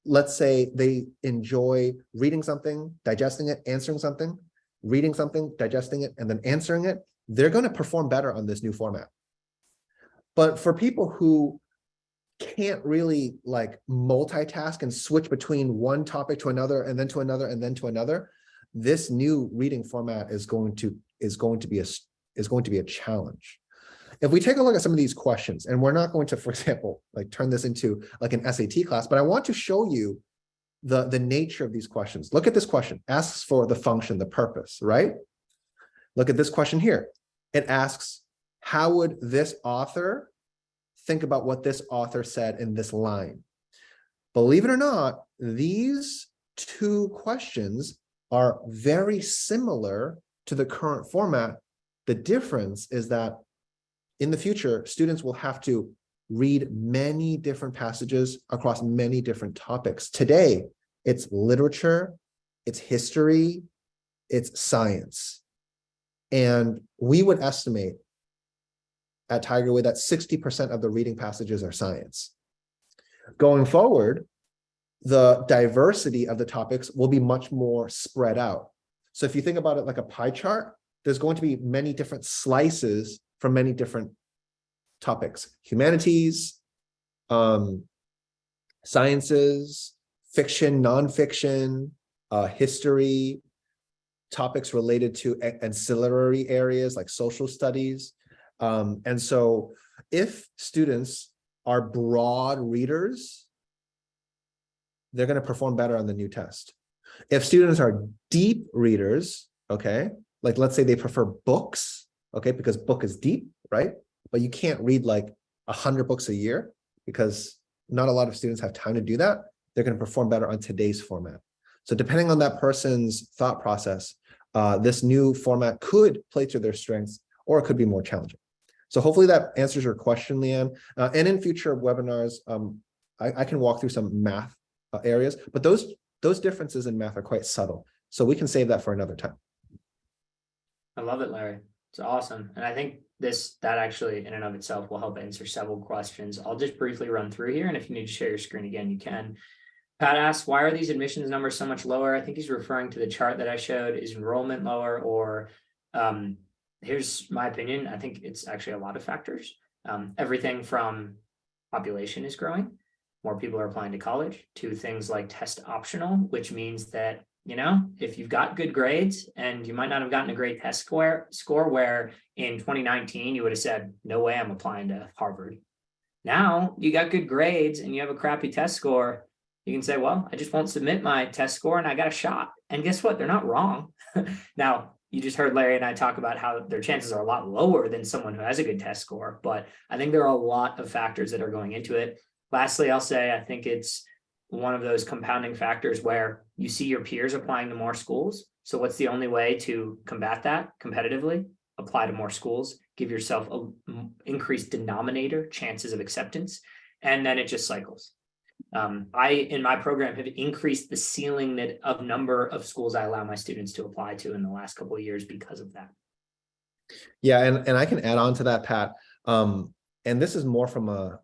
let's say they enjoy reading something, digesting it, answering something, reading something, digesting it, and then answering it, they're going to perform better on this new format. But for people who can't really like multitask and switch between one topic to another and then to another and then to another, this new reading format is going to be a challenge. If we take a look at some of these questions, and we're not going to, for example, like turn this into like an SAT class, but I want to show you the nature of these questions. Look at this question, asks for the function, the purpose, right? Look at this question here. It asks, how would this author think about what this author said in this line? Believe it or not, these two questions are very similar to the current format. The difference is that in the future, students will have to read many different passages across many different topics. Today, it's literature, it's history, it's science. And we would estimate at Tigerway that 60% of the reading passages are science. Going forward, the diversity of the topics will be much more spread out. So if you think about it like a pie chart, there's going to be many different slices from many different topics: humanities, sciences, fiction, nonfiction, history, topics related to ancillary areas like social studies. And so if students are broad readers, they're going to perform better on the new test. If students are deep readers, okay, like let's say they prefer books, okay, because book is deep, right? But you can't read like 100 books a year because not a lot of students have time to do that. They're going to perform better on today's format. So depending on that person's thought process, this new format could play to their strengths, or it could be more challenging. So hopefully that answers your question, Leanne. And in future webinars, I can walk through some math areas, but those differences in math are quite subtle. So we can save that for another time. I love it, Larry. It's awesome. And I think that actually in and of itself will help answer several questions. I'll just briefly run through here. And if you need to share your screen again, you can. Pat asks, why are these admissions numbers so much lower? I think he's referring to the chart that I showed. Is enrollment lower? Or here's my opinion. I think it's actually a lot of factors. Everything from population is growing. More people are applying to college, to things like test optional, which means that, you know, if you've got good grades and you might not have gotten a great test score where in 2019 you would have said, no way I'm applying to Harvard. Now you got good grades and you have a crappy test score. You can say, well, I just won't submit my test score and I got a shot. And guess what? They're not wrong. Now, you just heard Larry and I talk about how their chances are a lot lower than someone who has a good test score, but I think there are a lot of factors that are going into it. Lastly, I'll say, I think it's one of those compounding factors where you see your peers applying to more schools. So what's the only way to combat that competitively? Apply to more schools, give yourself an increased denominator, chances of acceptance, and then it just cycles. I, in my program, have increased the ceiling of number of schools I allow my students to apply to in the last couple of years because of that. Yeah, and I can add on to that, Pat. And this is more from a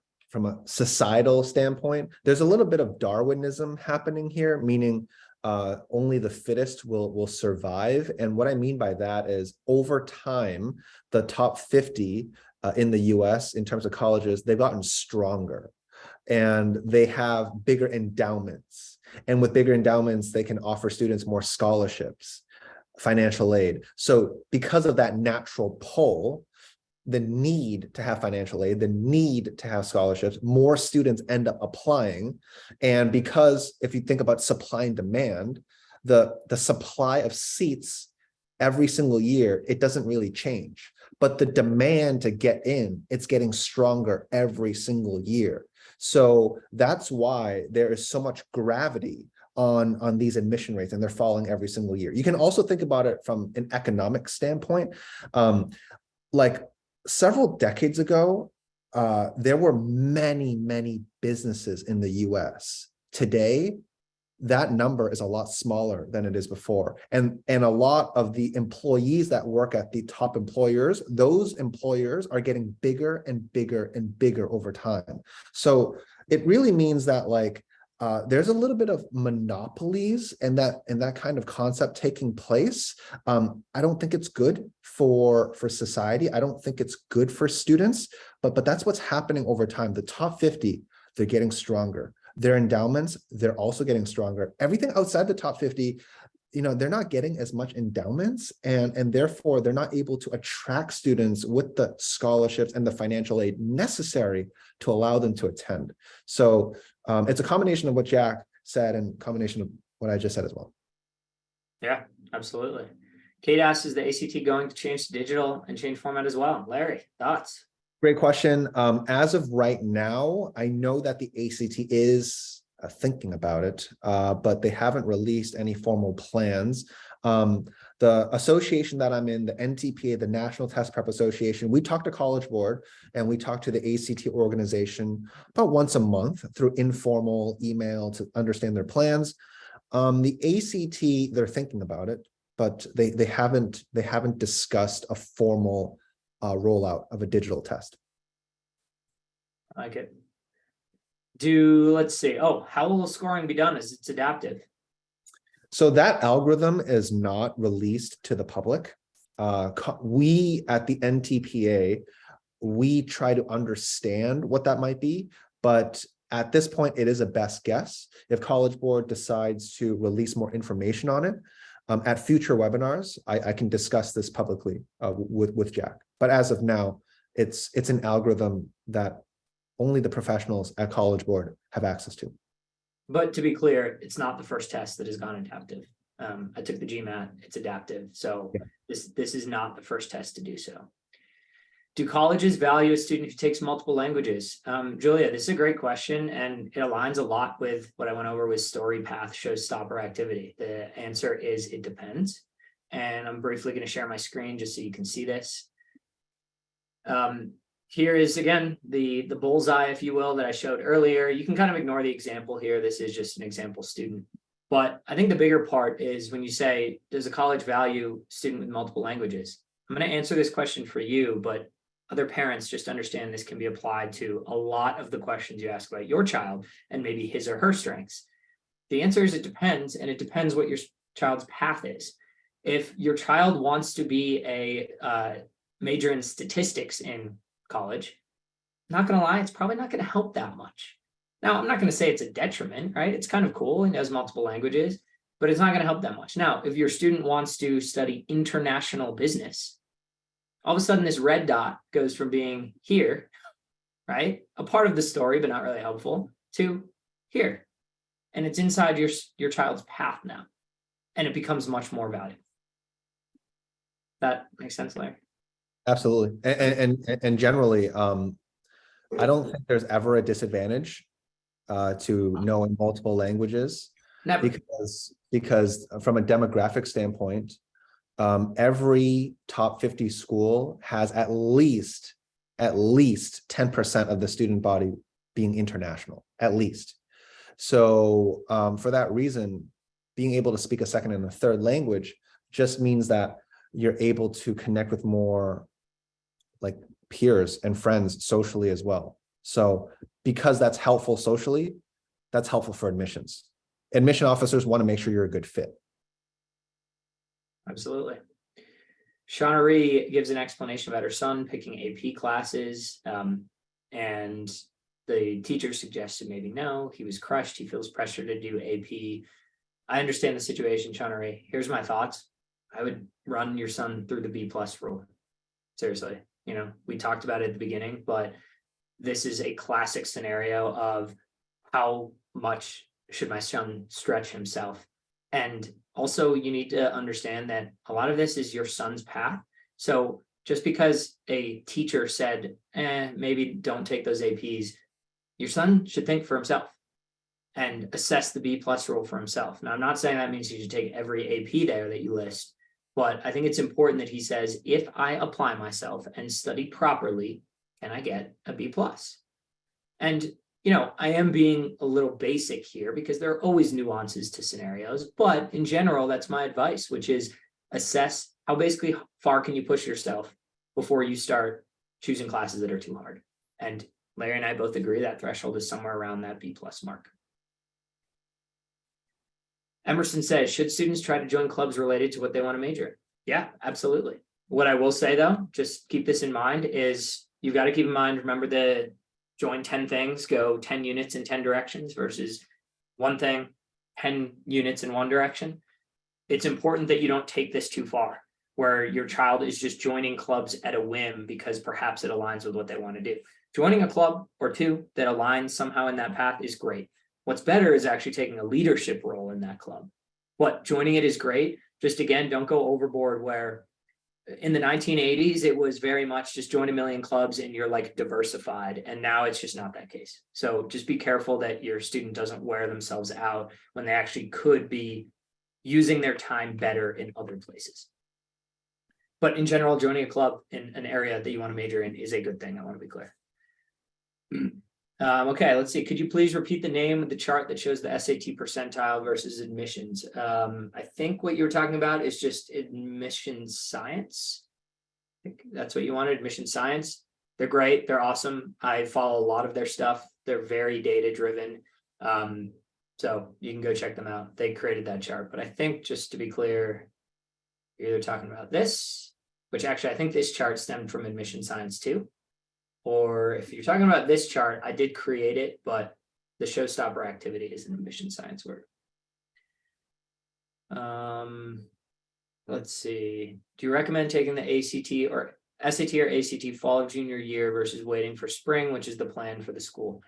societal standpoint. There's a little bit of Darwinism happening here, meaning only the fittest will survive. And what I mean by that is over time, the top 50 in the US in terms of colleges, they've gotten stronger and they have bigger endowments. And with bigger endowments, they can offer students more scholarships, financial aid. So because of that natural pull, the need to have financial aid, the need to have scholarships, more students end up applying. And because if you think about supply and demand, the supply of seats every single year, it doesn't really change. But the demand to get in, it's getting stronger every single year. So that's why there is so much gravity on these admission rates, and they're falling every single year. You can also think about it from an economic standpoint. Like several decades ago, there were many, many businesses in the US. Today, that number is a lot smaller than it is before. And a lot of the employees that work at the top employers, those employers are getting bigger and bigger and bigger over time. So it really means that like, there's a little bit of monopolies and that kind of concept taking place. I don't think it's good for society. I don't think it's good for students, but that's what's happening over time. The top 50, they're getting stronger. Their endowments, they're also getting stronger. Everything outside the top 50, they're not getting as much endowments, and therefore they're not able to attract students with the scholarships and the financial aid necessary to allow them to attend. So it's a combination of what Jack said and combination of what I just said as well. Yeah, absolutely. Kate asks, is the ACT going to change to digital and change format as well? Larry, thoughts? Great question. As of right now, I know that the ACT is thinking about it, but they haven't released any formal plans. The association that I'm in, the NTPA, the National Test Prep Association, we talk to College Board and we talk to the ACT organization about once a month through informal email to understand their plans. The ACT, they're thinking about it, but they haven't discussed a formal rollout of a digital test. I like it. Let's see. How will scoring be done as it's adaptive? So that algorithm is not released to the public. We at the NTPA, we try to understand what that might be, but at this point, it is a best guess. If College Board decides to release more information on it, at future webinars, I can discuss this publicly with Jack. But as of now, it's an algorithm that only the professionals at College Board have access to. But to be clear, it's not the first test that has gone adaptive. I took the GMAT, it's adaptive. So yeah. This is not the first test to do so. Do colleges value a student who takes multiple languages? Julia, this is a great question, and it aligns a lot with what I went over with story path showstopper activity. The answer is it depends. And I'm briefly going to share my screen just so you can see this. Here is, again, the bullseye, if you will, that I showed earlier. You can kind of ignore the example here. This is just an example student. But I think the bigger part is when you say, does a college value a student with multiple languages? I'm going to answer this question for you, but other parents just understand this can be applied to a lot of the questions you ask about your child and maybe his or her strengths. The answer is it depends, and it depends what your child's path is. If your child wants to be a major in statistics in college, not going to lie, it's probably not going to help that much. Now, I'm not going to say it's a detriment, right? It's kind of cool and has multiple languages, but it's not going to help that much. Now, if your student wants to study international business, all of a sudden this red dot goes from being here, right? A part of the story, but not really helpful, to here. And it's inside your child's path now. And it becomes much more valuable. That makes sense, Larry? Absolutely. And generally, I don't think there's ever a disadvantage to knowing multiple languages. Never. Because from a demographic standpoint, every top 50 school has at least 10% of the student body being international, at least. So for that reason, being able to speak a second and a third language just means that you're able to connect with more like peers and friends socially as well. So because that's helpful socially, that's helpful for admissions. Admission officers want to make sure you're a good fit. Absolutely. Shawnaree gives an explanation about her son picking AP classes, and the teacher suggested maybe no, he was crushed. He feels pressure to do AP. I understand the situation, Shawnaree. Here's my thoughts. I would run your son through the B+ rule. Seriously, we talked about it at the beginning, but this is a classic scenario of how much should my son stretch himself. And also you need to understand that a lot of this is your son's path. So just because a teacher said, maybe don't take those APs, your son should think for himself and assess the B+ rule for himself. Now, I'm not saying that means he should take every AP there that you list, but I think it's important that he says, if I apply myself and study properly, can I get a B+? And I am being a little basic here because there are always nuances to scenarios, but in general, that's my advice, which is assess how basically far can you push yourself before you start choosing classes that are too hard. And Larry and I both agree that threshold is somewhere around that B+ mark. Emerson says, should students try to join clubs related to what they want to major in? Yeah, absolutely. What I will say though, just keep this in mind, is you've got to keep in mind, remember the join 10 things, go 10 units in 10 directions versus one thing, 10 units in one direction. It's important that you don't take this too far, where your child is just joining clubs at a whim because perhaps it aligns with what they want to do. Joining a club or two that aligns somehow in that path is great. What's better is actually taking a leadership role in that club. But joining it is great. Just again, don't go overboard where in the 1980s, it was very much just join a million clubs and you're like diversified. And now it's just not that case. So just be careful that your student doesn't wear themselves out when they actually could be using their time better in other places. But in general, joining a club in an area that you want to major in is a good thing. I want to be clear. Okay, let's see. Could you please repeat the name of the chart that shows the SAT percentile versus admissions? I think what you were talking about is just admission science. I think that's what you wanted, admission science. They're great. They're awesome. I follow a lot of their stuff. They're very data driven. So you can go check them out. They created that chart. But I think, just to be clear, you're either talking about this, which actually I think this chart stemmed from admission science too. Or if you're talking about this chart, I did create it, but the Showstopper Activity is an admission science word. Let's see. Do you recommend taking the ACT or SAT or ACT fall of junior year versus waiting for spring, which is the plan for the school?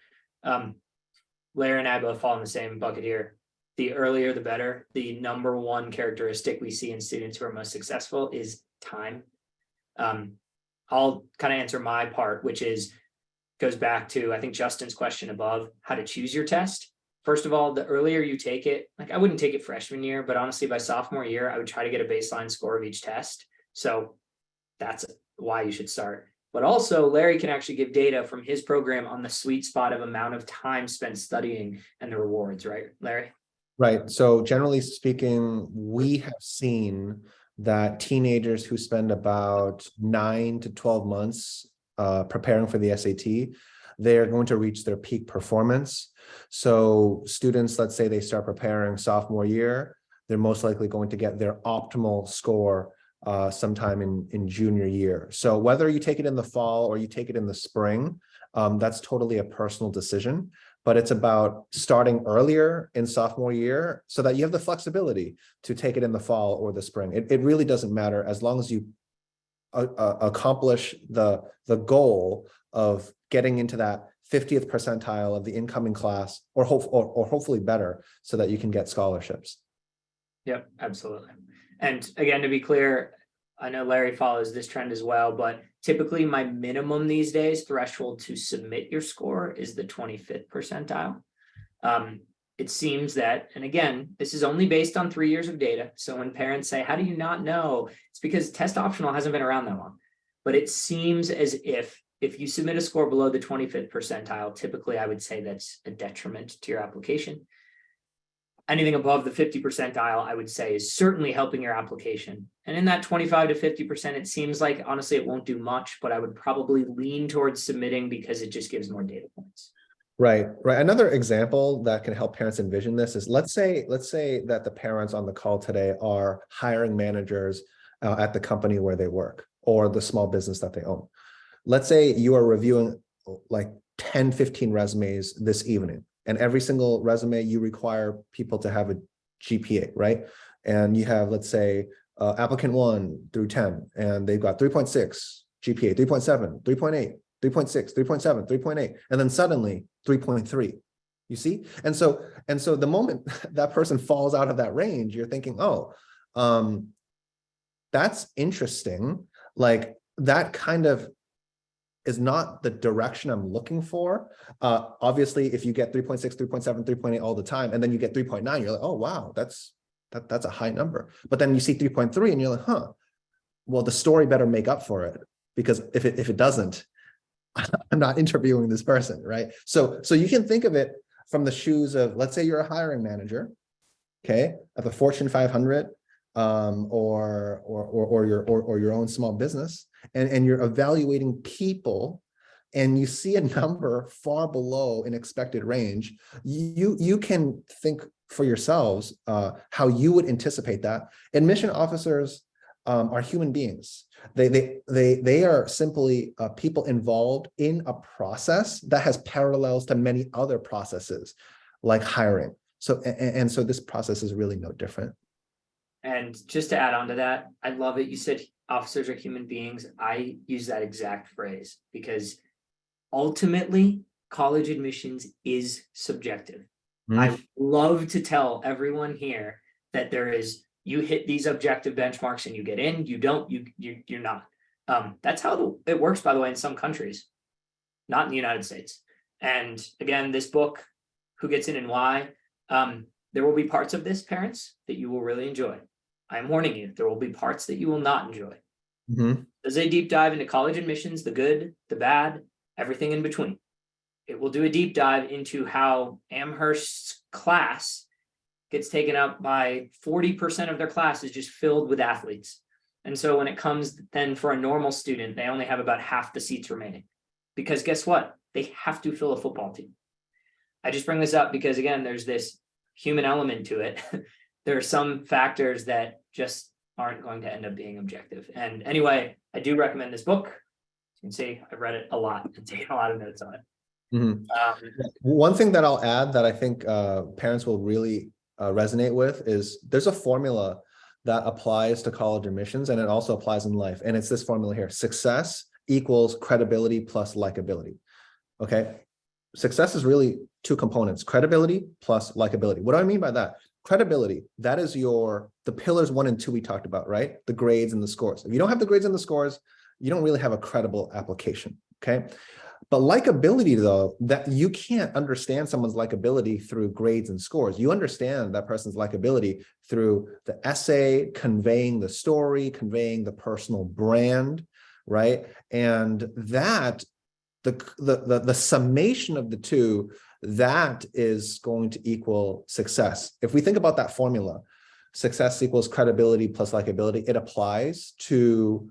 Larry and I both fall in the same bucket here. The earlier, the better. The number one characteristic we see in students who are most successful is time. I'll kind of answer my part, which goes back to, I think, Justin's question above, how to choose your test. First of all, the earlier you take it, like I wouldn't take it freshman year, but honestly, by sophomore year, I would try to get a baseline score of each test. So that's why you should start. But also, Larry can actually give data from his program on the sweet spot of amount of time spent studying and the rewards, right, Larry? Right. So generally speaking, we have seen that teenagers who spend about 9 to 12 months preparing for the SAT, they're going to reach their peak performance. So students, let's say they start preparing sophomore year, they're most likely going to get their optimal score sometime in junior year. So whether you take it in the fall or you take it in the spring, that's totally a personal decision. But it's about starting earlier in sophomore year so that you have the flexibility to take it in the fall or the spring. It really doesn't matter as long as you accomplish the goal of getting into that 50th percentile of the incoming class or hopefully better so that you can get scholarships. Yep, absolutely. And again, to be clear, I know Larry follows this trend as well, but typically my minimum these days threshold to submit your score is the 25th percentile. It seems that, and again, this is only based on 3 years of data. So when parents say, how do you not know? It's because test optional hasn't been around that long. But it seems as if you submit a score below the 25th percentile, typically I would say that's a detriment to your application. Anything above the 50 percentile, I would say, is certainly helping your application. And in that 25 to 50%, it seems like, honestly, it won't do much, but I would probably lean towards submitting because it just gives more data points. Right. Another example that can help parents envision this is, let's say that the parents on the call today are hiring managers at the company where they work or the small business that they own. Let's say you are reviewing like 10, 15 resumes this evening. And every single resume, you require people to have a GPA, right? And you have, let's say, applicant 1 through 10, and they've got 3.6 GPA, 3.7, 3.8, 3.6, 3.7, 3.8, and then suddenly 3.3. You see? And so the moment that person falls out of that range, you're thinking, oh, that's interesting. Like that kind of is not the direction I'm looking for. Obviously, if you get 3.6, 3.7, 3.8 all the time, and then you get 3.9, you're like, oh, wow, that's a high number. But then you see 3.3 and you're like, huh, well, the story better make up for it, because if it doesn't, I'm not interviewing this person, right? So you can think of it from the shoes of, let's say you're a hiring manager, okay, of a Fortune 500, or your own small business, and you're evaluating people, and you see a number far below an expected range. You can think for yourselves how you would anticipate that. Admission officers are human beings. They are simply people involved in a process that has parallels to many other processes, like hiring. So and so this process is really no different. And just to add on to that, I love it. You said officers are human beings. I use that exact phrase because ultimately, college admissions is subjective. I love to tell everyone here that you hit these objective benchmarks and you get in, you don't, you're not. That's how it works, by the way, in some countries, not in the United States. And again, this book, Who Gets In and Why, there will be parts of this, parents, that you will really enjoy. I'm warning you, there will be parts that you will not enjoy. Does a deep dive into college admissions, the good, the bad, everything in between. It will do a deep dive into how Amherst's class gets taken up by 40% of their class is just filled with athletes. And so when it comes then for a normal student, they only have about half the seats remaining. Because guess what? They have to fill a football team. I just bring this up because, again, there's this human element to it. There are some factors that just aren't going to end up being objective. And anyway, I do recommend this book. You can see I've read it a lot and taken a lot of notes on it. One thing that I'll add that I think parents will really resonate with is there's a formula that applies to college admissions, and it also applies in life. And it's this formula here: success equals credibility plus likability. Okay. Success is really two components: credibility plus likability. What do I mean by that? Credibility, that is the pillars 1 and 2 we talked about, right? The grades and the scores. If you don't have the grades and the scores, you don't really have a credible application. Okay. But likability, though, that you can't understand someone's likability through grades and scores. You understand that person's likability through the essay, conveying the story, conveying the personal brand, right? And that the summation of the two, that is going to equal success. If we think about that formula, success equals credibility plus likability, it applies to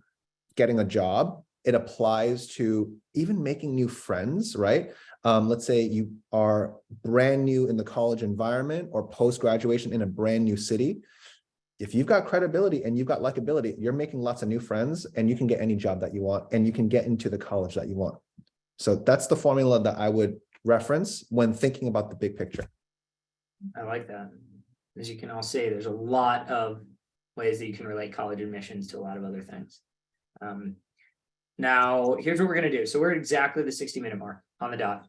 getting a job. It applies to even making new friends, right? Let's say you are brand new in the college environment or post-graduation in a brand new city. If you've got credibility and you've got likability, you're making lots of new friends, and you can get any job that you want, and you can get into the college that you want. So that's the formula that I would reference when thinking about the big picture. I like that. As you can all see, there's a lot of ways that you can relate college admissions to a lot of other things. Now, here's what we're going to do. So we're at exactly the 60-minute mark on the dot.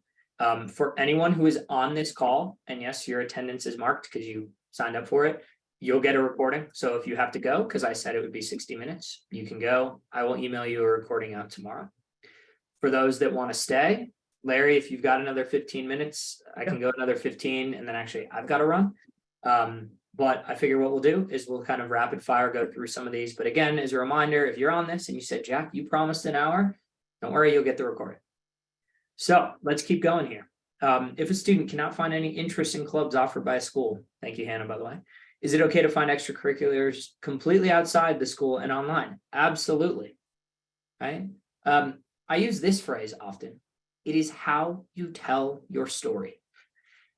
For anyone who is on this call, and yes, your attendance is marked because you signed up for it, you'll get a recording. So if you have to go, because I said it would be 60 minutes, you can go. I will email you a recording out tomorrow. For those that want to stay, Larry, if you've got another 15 minutes, I can go another 15, and then actually I've got to run. But I figure what we'll do is we'll kind of rapid fire go through some of these. But again, as a reminder, if you're on this and you said, Jack, you promised an hour, don't worry, you'll get the recording. So let's keep going here. If a student cannot find any interest in clubs offered by a school, thank you, Hannah, by the way, is it okay to find extracurriculars completely outside the school and online? Absolutely. Right? I use this phrase often. It is how you tell your story.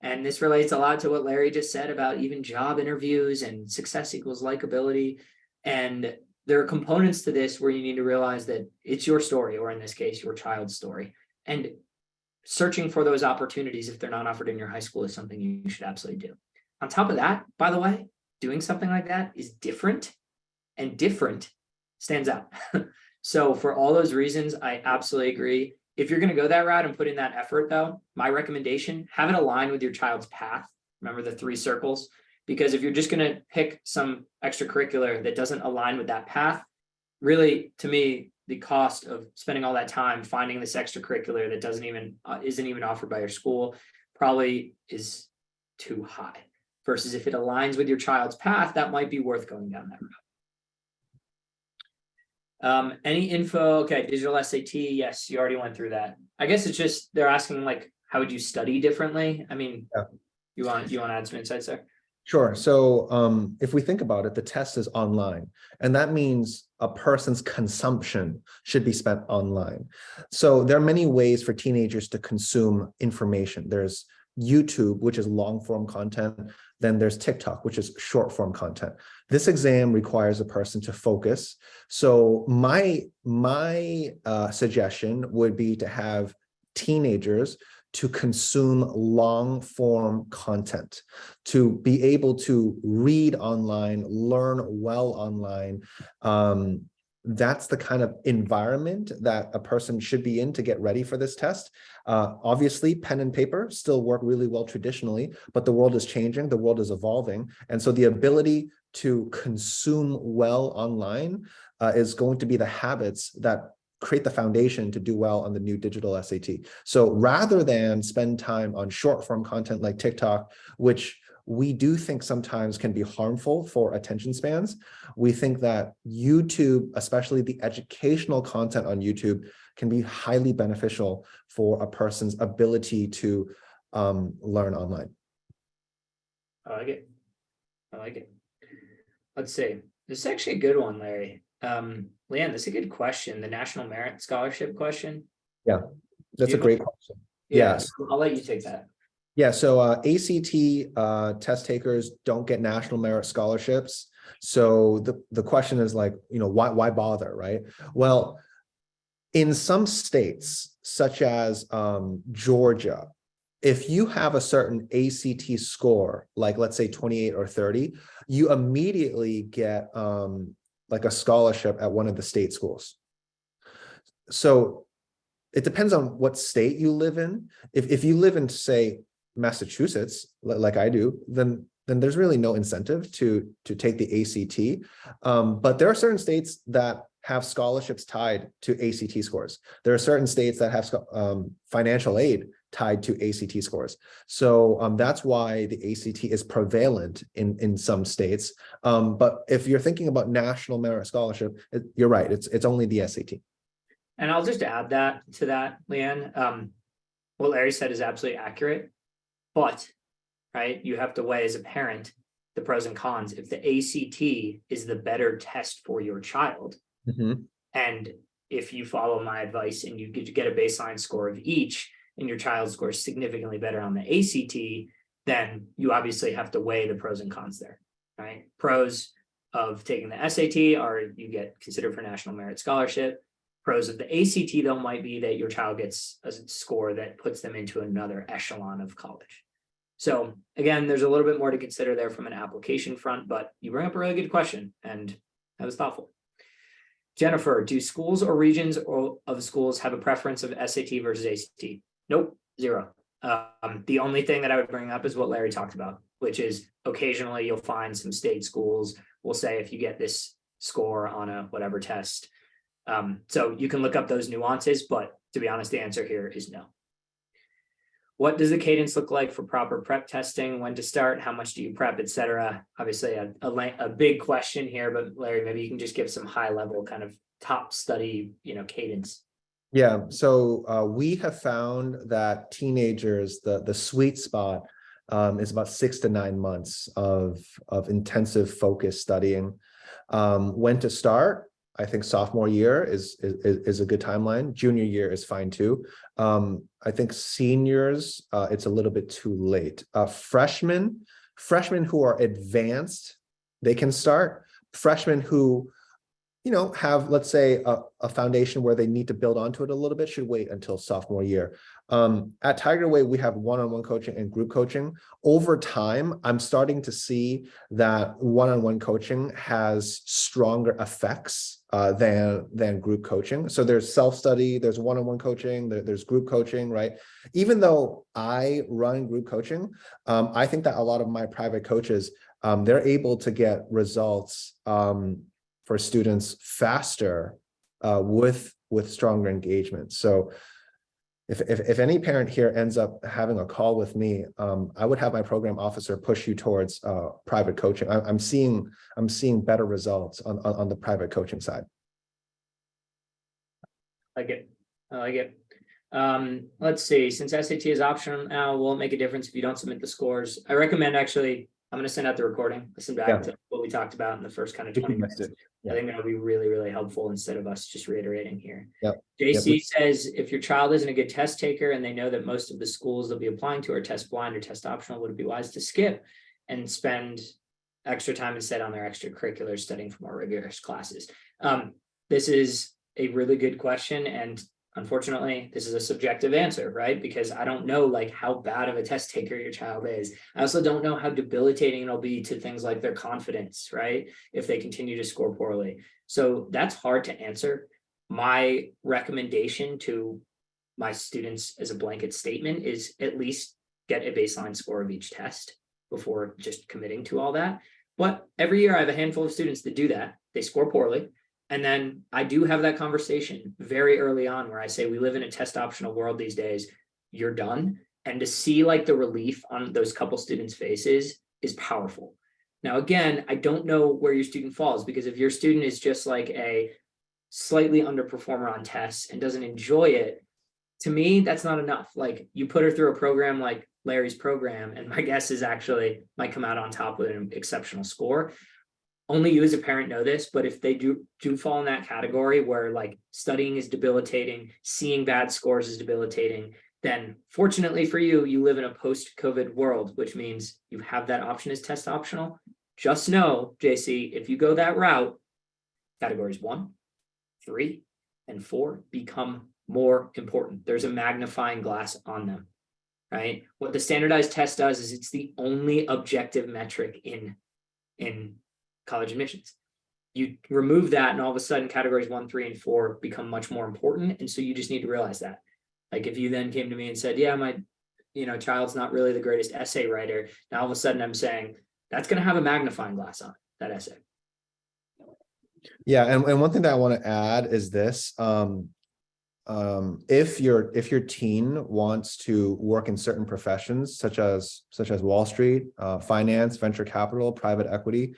And this relates a lot to what Larry just said about even job interviews and success equals likability. And there are components to this where you need to realize that it's your story, or in this case, your child's story. And searching for those opportunities, if they're not offered in your high school, is something you should absolutely do. On top of that, by the way, doing something like that is different, and different stands out. So for all those reasons, I absolutely agree. If you're going to go that route and put in that effort, though, my recommendation, have it align with your child's path. Remember the 3 circles? Because if you're just going to pick some extracurricular that doesn't align with that path, really, to me, the cost of spending all that time finding this extracurricular that isn't even offered by your school probably is too high. Versus if it aligns with your child's path, that might be worth going down that Any info? Okay, digital SAT. Yes, you already went through that. I guess it's just they're asking like, how would you study differently? I mean, Yeah. you want to add some insights there? Sure. So if we think about it, the test is online, and that means a person's consumption should be spent online. So there are many ways for teenagers to consume information. There's YouTube, which is long form content. Then there's TikTok, which is short form content. This exam requires a person to focus. So my suggestion would be to have teenagers to consume long form content, to be able to read online, learn well online. That's the kind of environment that a person should be in to get ready for this test. Obviously, pen and paper still work really well traditionally, but the world is changing, the world is evolving. And so the ability to consume well online is going to be the habits that create the foundation to do well on the new digital SAT. So rather than spend time on short form content like TikTok, which we do think sometimes can be harmful for attention spans, we think that YouTube, especially the educational content on YouTube, can be highly beneficial for a person's ability to learn online. I like it. I like it. Let's see. This is actually a good one, Larry. Leanne, this is a good question. The National Merit Scholarship question. Yeah, that's a great question. Yeah, Yes. I'll let you take that. Yeah, so ACT test takers don't get national merit scholarships. So the question is like, why bother, right? Well, in some states, such as Georgia, if you have a certain ACT score, like let's say 28 or 30, you immediately get like a scholarship at one of the state schools. So it depends on what state you live in. If you live in, say, Massachusetts, like I do, then there's really no incentive to take the ACT. But there are certain states that have scholarships tied to ACT scores. There are certain states that have financial aid tied to ACT scores. So that's why the ACT is prevalent in some states. But if you're thinking about national merit scholarship, you're right, it's only the SAT. And I'll just add that to that, Leanne. What Larry said is absolutely accurate, but right, you have to weigh as a parent the pros and cons. If the ACT is the better test for your child, and if you follow my advice and you get a baseline score of each, and your child scores significantly better on the ACT, then you obviously have to weigh the pros and cons there, right? Pros of taking the SAT are you get considered for national merit scholarship. Pros of the ACT, though, might be that your child gets a score that puts them into another echelon of college. So again, there's a little bit more to consider there from an application front, but you bring up a really good question, and that was thoughtful. Jennifer, do schools or regions of schools have a preference of SAT versus ACT? Nope, zero. The only thing that I would bring up is what Larry talked about, which is occasionally you'll find some state schools will say if you get this score on a whatever test. So you can look up those nuances, but to be honest, the answer here is no. What does the cadence look like for proper prep testing? When to start? How much do you prep, etc.? Obviously, a big question here, but Larry, maybe you can just give some high level kind of top study, cadence. Yeah, so we have found that teenagers, the sweet spot is about 6 to 9 months of intensive focus studying. When to start? I think sophomore year is a good timeline. Junior year is fine too. I think seniors, it's a little bit too late. Freshmen who are advanced, they can start. Freshmen who have, let's say, a foundation where they need to build onto it a little bit should wait until sophomore year. At Tigerway, we have one-on-one coaching and group coaching. Over time, I'm starting to see that one-on-one coaching has stronger effects than group coaching. So there's self-study, there's one-on-one coaching, there's group coaching, right? Even though I run group coaching, I think that a lot of my private coaches, they're able to get results for students faster with stronger engagement. So if any parent here ends up having a call with me, I would have my program officer push you towards private coaching. I'm seeing better results on the private coaching side. Like it. I like it. Let's see, since SAT is optional now, will it make a difference if you don't submit the scores? I recommend actually, I'm going to send out the recording, listen back Yeah. to what we talked about in the first kind of If you 20 missed minutes. it. Yeah. I think that'll be really, really helpful instead of us just reiterating here. Yep. JC says, if your child isn't a good test taker and they know that most of the schools they'll be applying to are test blind or test optional, would it be wise to skip and spend extra time instead on their extracurriculars studying for more rigorous classes? This is a really good question, and unfortunately, this is a subjective answer, right? Because I don't know like how bad of a test taker your child is. I also don't know how debilitating it'll be to things like their confidence, right? If they continue to score poorly. So that's hard to answer. My recommendation to my students as a blanket statement is at least get a baseline score of each test before just committing to all that. But every year I have a handful of students that do that. They score poorly. And then I do have that conversation very early on where I say, we live in a test optional world these days, you're done. And to see like the relief on those couple students' faces is powerful. Now, again, I don't know where your student falls, because if your student is just like a slightly underperformer on tests and doesn't enjoy it, to me, that's not enough. Like, you put her through a program like Larry's program, and my guess is actually might come out on top with an exceptional score. Only you as a parent know this, but if they do fall in that category where like studying is debilitating, seeing bad scores is debilitating, then fortunately for you, you live in a post-COVID world, which means you have that option as test optional. Just know, JC, if you go that route, categories 1, 3, and 4 become more important. There's a magnifying glass on them, right? What the standardized test does is it's the only objective metric in college admissions. You remove that and all of a sudden categories 1, 3, and 4 become much more important. And so you just need to realize that. Like if you then came to me and said, yeah, my child's not really the greatest essay writer. Now all of a sudden I'm saying that's going to have a magnifying glass on that essay. Yeah. And one thing that I want to add is this. If your teen wants to work in certain professions, such as Wall Street, finance, venture capital, private equity,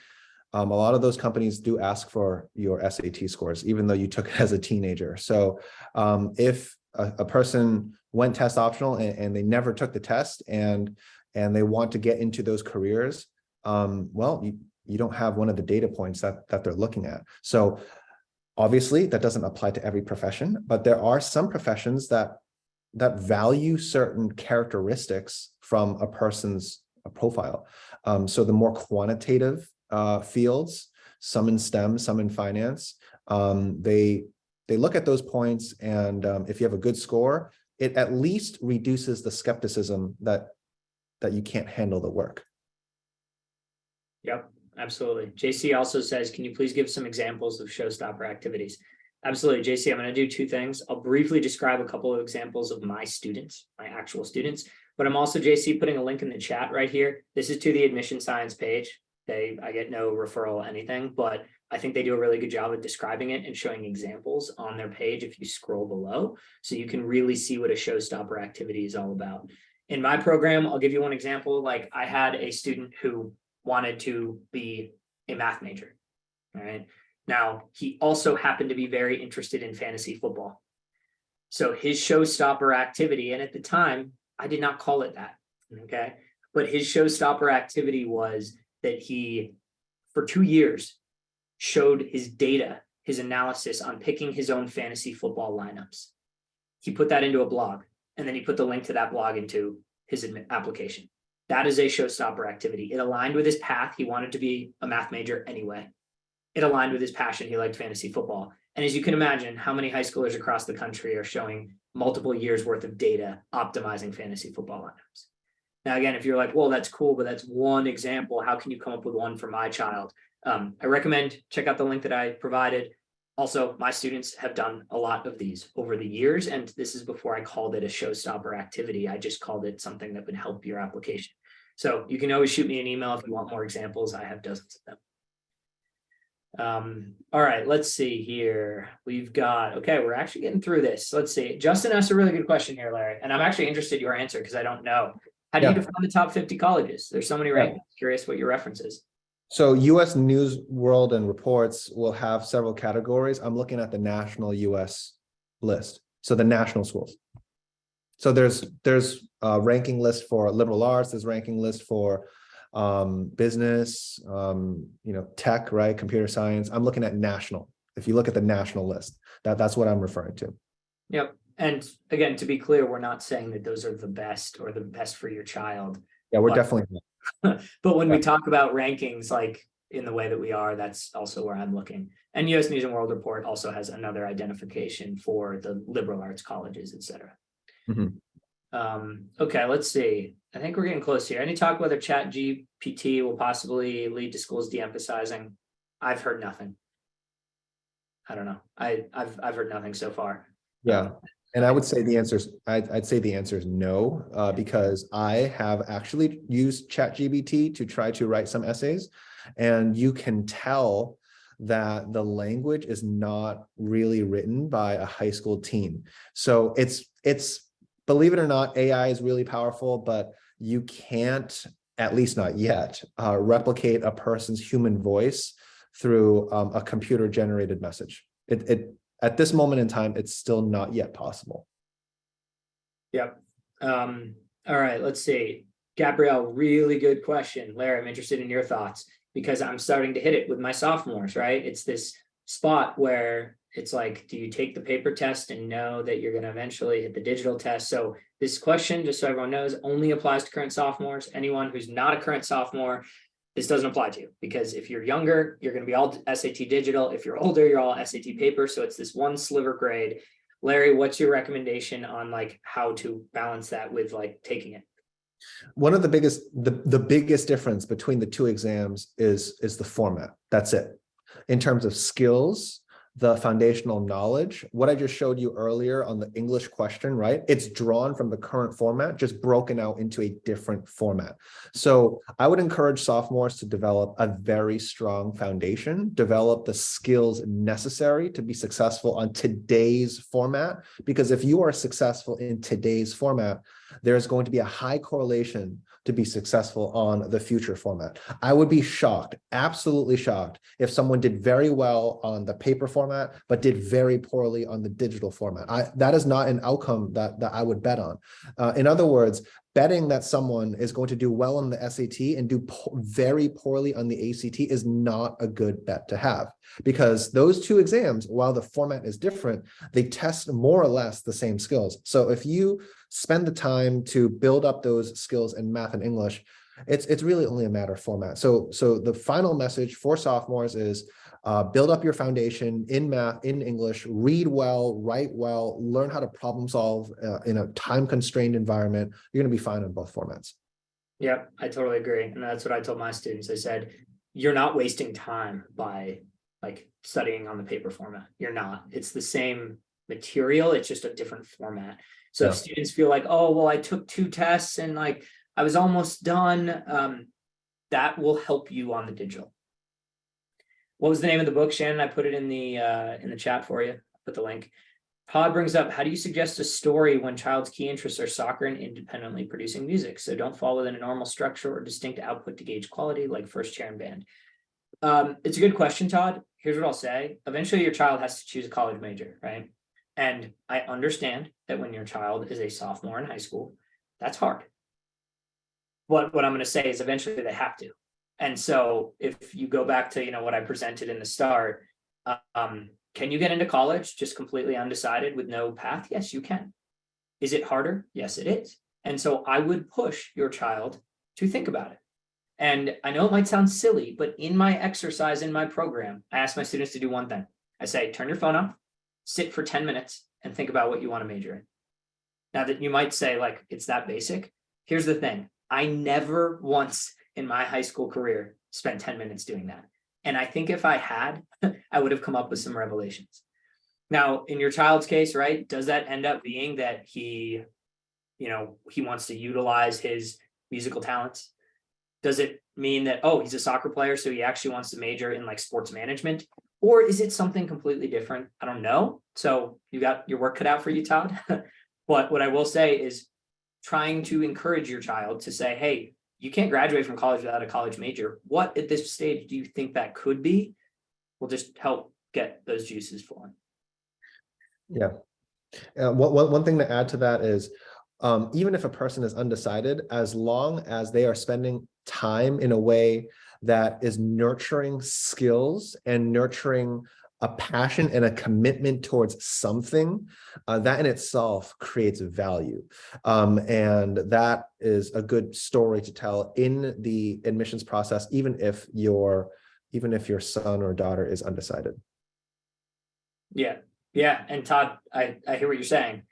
a lot of those companies do ask for your SAT scores, even though you took it as a teenager. So if a person went test optional and they never took the test and they want to get into those careers, well, you don't have one of the data points that they're looking at. So obviously that doesn't apply to every profession, but there are some professions that value certain characteristics from a person's profile. So the more quantitative fields, some in STEM, some in finance, they look at those points, and if you have a good score, it at least reduces the skepticism that you can't handle the work. Yep, absolutely. JC also says, can you please give some examples of showstopper activities? Absolutely, JC, I'm going to do 2 things. I'll briefly describe a couple of examples of my students, my actual students, but I'm also, JC, putting a link in the chat right here. This is to the admission science page. I get no referral, anything, but I think they do a really good job of describing it and showing examples on their page if you scroll below, so you can really see what a showstopper activity is all about. In my program, I'll give you one example. Like I had a student who wanted to be a math major, all right? Now, he also happened to be very interested in fantasy football. So his showstopper activity, and at the time, I did not call it that, okay? But his showstopper activity was that he, for 2 years, showed his data, his analysis on picking his own fantasy football lineups. He put that into a blog, and then he put the link to that blog into his application. That is a showstopper activity. It aligned with his path. He wanted to be a math major anyway. It aligned with his passion. He liked fantasy football. And as you can imagine, how many high schoolers across the country are showing multiple years worth of data optimizing fantasy football lineups? Now, again, if you're like, well, that's cool, but that's one example. How can you come up with one for my child? I recommend check out the link that I provided. Also, my students have done a lot of these over the years, and this is before I called it a showstopper activity. I just called it something that would help your application. So you can always shoot me an email if you want more examples. I have dozens of them. All right, let's see here. We've got, okay, we're actually getting through this. Let's see. Justin asked a really good question here, Larry, and I'm actually interested in your answer because I don't know. How do you define the top 50 colleges? There's so many rankings. Curious what your reference is. So US News World and Reports will have several categories. I'm looking at the national US list. So the national schools. So there's a ranking list for liberal arts, there's ranking list for business, tech, right? Computer science. I'm looking at national. If you look at the national list, that's what I'm referring to. Yep. And again, to be clear, we're not saying that those are the best or the best for your child. Yeah, we're But- definitely. But when we talk about rankings, like in the way that we are, that's also where I'm looking. And US News and World Report also has another identification for the liberal arts colleges, et cetera. Okay, let's see. I think we're getting close here. Any talk whether Chat GPT will possibly lead to schools de-emphasizing? I've heard nothing. I don't know. I've heard nothing so far. Yeah. And I would say the answer is, I'd say the answer is no, because I have actually used ChatGPT to try to write some essays, and you can tell that the language is not really written by a high school teen. So it's believe it or not, AI is really powerful, but you can't, at least not yet, replicate a person's human voice through a computer generated message. At this moment in time, it's still not yet possible. Yep. All right, let's see. Gabrielle, really good question. Larry, I'm interested in your thoughts because I'm starting to hit it with my sophomores, right? It's this spot where it's like, do you take the paper test and know that you're going to eventually hit the digital test? So this question, just so everyone knows, only applies to current sophomores. Anyone who's not a current sophomore, this doesn't apply to you, because if you're younger, you're going to be all SAT digital. If you're older, you're all SAT paper. So it's this one sliver grade. Larry, what's your recommendation on like how to balance that with like taking it? One of the biggest difference between the two exams is the format. That's it. In terms of skills, the foundational knowledge, what I just showed you earlier on the English question, right? It's drawn from the current format, just broken out into a different format. So I would encourage sophomores to develop a very strong foundation, develop the skills necessary to be successful on today's format. Because if you are successful in today's format, there's going to be a high correlation to be successful on the future format. I would be shocked, absolutely shocked, if someone did very well on the paper format, but did very poorly on the digital format. That is not an outcome that I would bet on. In other words, betting that someone is going to do well on the SAT and do very poorly on the ACT is not a good bet to have, because those two exams, while the format is different, they test more or less the same skills. So if you spend the time to build up those skills in math and English, it's really only a matter of format. So the final message for sophomores is build up your foundation in math, in English, read well, write well, learn how to problem solve in a time-constrained environment. You're going to be fine in both formats. Yep, I totally agree. And that's what I told my students. I said, you're not wasting time by like studying on the paper format. You're not. It's the same material. It's just a different format. So if students feel like, oh, well, I took 2 tests and like I was almost done, that will help you on the digital. What was the name of the book, Shannon? I put it in the chat for you. Put the link. Todd brings up, how do you suggest a story when child's key interests are soccer and independently producing music? So don't fall within a normal structure or distinct output to gauge quality, like first chair and band. It's a good question, Todd. Here's what I'll say. Eventually your child has to choose a college major, right? And I understand that when your child is a sophomore in high school, that's hard. What I'm going to say is eventually they have to. And so if you go back to, what I presented in the start, can you get into college just completely undecided with no path? Yes, you can. Is it harder? Yes, it is. And so I would push your child to think about it. And I know it might sound silly, but in my exercise in my program, I ask my students to do one thing. I say, turn your phone off, sit for 10 minutes and think about what you want to major in. Now that you might say like, it's that basic. Here's the thing. I never once in my high school career spent 10 minutes doing that. And I think if I had, I would have come up with some revelations. Now, in your child's case, right, does that end up being that he wants to utilize his musical talents? Does it mean that, oh, he's a soccer player, so he actually wants to major in like sports management? Or is it something completely different? I don't know. So you got your work cut out for you, Todd. But what I will say is trying to encourage your child to say, hey, you can't graduate from college without a college major. What at this stage do you think that could be? Will just help get those juices flowing. Yeah. One thing to add to that is, even if a person is undecided, as long as they are spending time in a way that is nurturing skills and nurturing a passion and a commitment towards something, that in itself creates value. And that is a good story to tell in the admissions process, even if your son or daughter is undecided. Yeah. Yeah. And Todd, I hear what you're saying.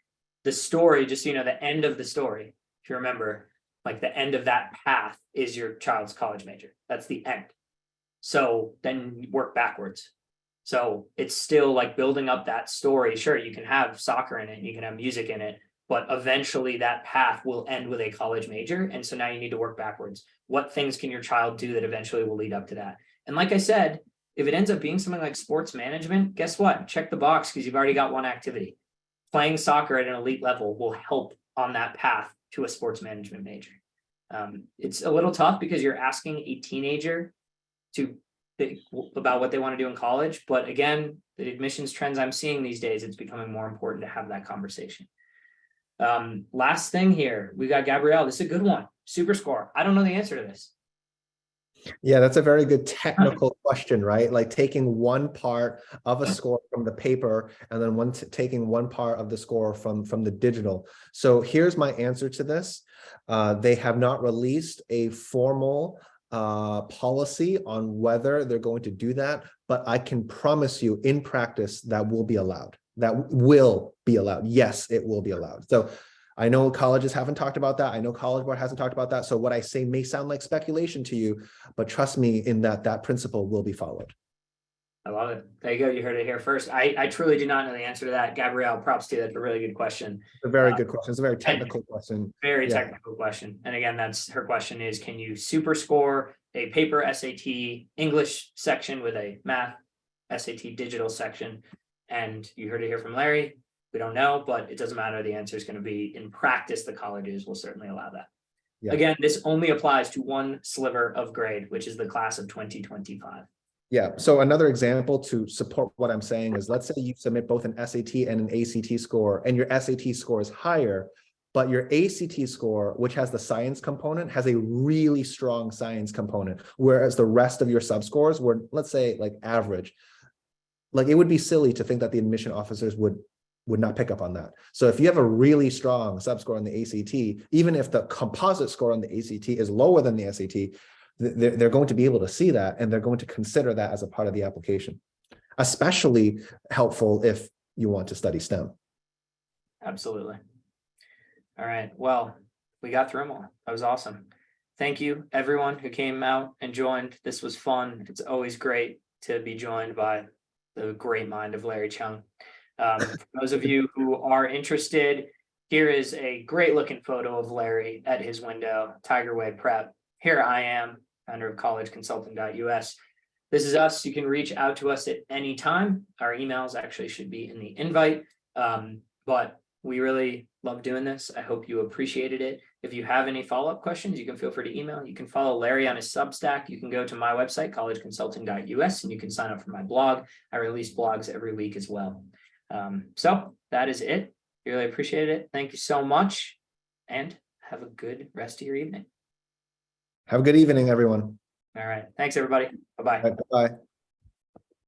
The story, just so you know, the end of the story, if you remember, like the end of that path is your child's college major. That's the end. So then you work backwards. So it's still like building up that story. Sure, you can have soccer in it, you can have music in it, but eventually that path will end with a college major. And so now you need to work backwards. What things can your child do that eventually will lead up to that? And like I said, if it ends up being something like sports management, guess what? Check the box because you've already got one activity. Playing soccer at an elite level will help on that path to a sports management major. It's a little tough because you're asking a teenager to think about what they want to do in college. But again, the admissions trends I'm seeing these days, it's becoming more important to have that conversation. Last thing here, we got Gabrielle. This is a good one. Super score. I don't know the answer to this. Yeah, that's a very good technical question, right? Like taking one part of a score from the paper and then taking one part of the score from the digital. So here's my answer to this. They have not released a formal policy on whether they're going to do that, but I can promise you in practice that will be allowed. That will be allowed. Yes, it will be allowed. So I know colleges haven't talked about that. I know College Board hasn't talked about that. So what I say may sound like speculation to you, but trust me in that principle will be followed. I love it. There you go. You heard it here first. I truly do not know the answer to that. Gabrielle, props to you. That's a really good question. A very good question. It's a very technical question. Very technical question. And again, that's her question is, can you super score a paper SAT English section with a math SAT digital section? And you heard it here from Larry. We don't know, but it doesn't matter. The answer is going to be in practice. The colleges will certainly allow that. Yeah. Again, this only applies to one sliver of grade, which is the class of 2025. Yeah. So another example to support what I'm saying is, let's say you submit both an SAT and an ACT score, and your SAT score is higher, but your ACT score, which has the science component, has a really strong science component, whereas the rest of your subscores were, let's say, like average. Like, it would be silly to think that the admission officers would not pick up on that. So if you have a really strong subscore on the ACT, even if the composite score on the ACT is lower than the SAT, they're going to be able to see that, and they're going to consider that as a part of the application. Especially helpful if you want to study STEM. Absolutely. All right. Well, we got through them all. That was awesome. Thank you, everyone who came out and joined. This was fun. It's always great to be joined by the great mind of Larry Cheung. For those of you who are interested, here is a great looking photo of Larry at his window, Tigerway Prep. Here I am, founder of collegeconsulting.us. This is us. You can reach out to us at any time. Our emails actually should be in the invite, but we really love doing this. I hope you appreciated it. If you have any follow-up questions, you can feel free to email. You can follow Larry on his Substack. You can go to my website, collegeconsulting.us, and you can sign up for my blog. I release blogs every week as well. So that is it. Really appreciate it. Thank you so much, and have a good rest of your evening. Have a good evening, everyone. All right. Thanks, everybody. Bye-bye. Bye-bye.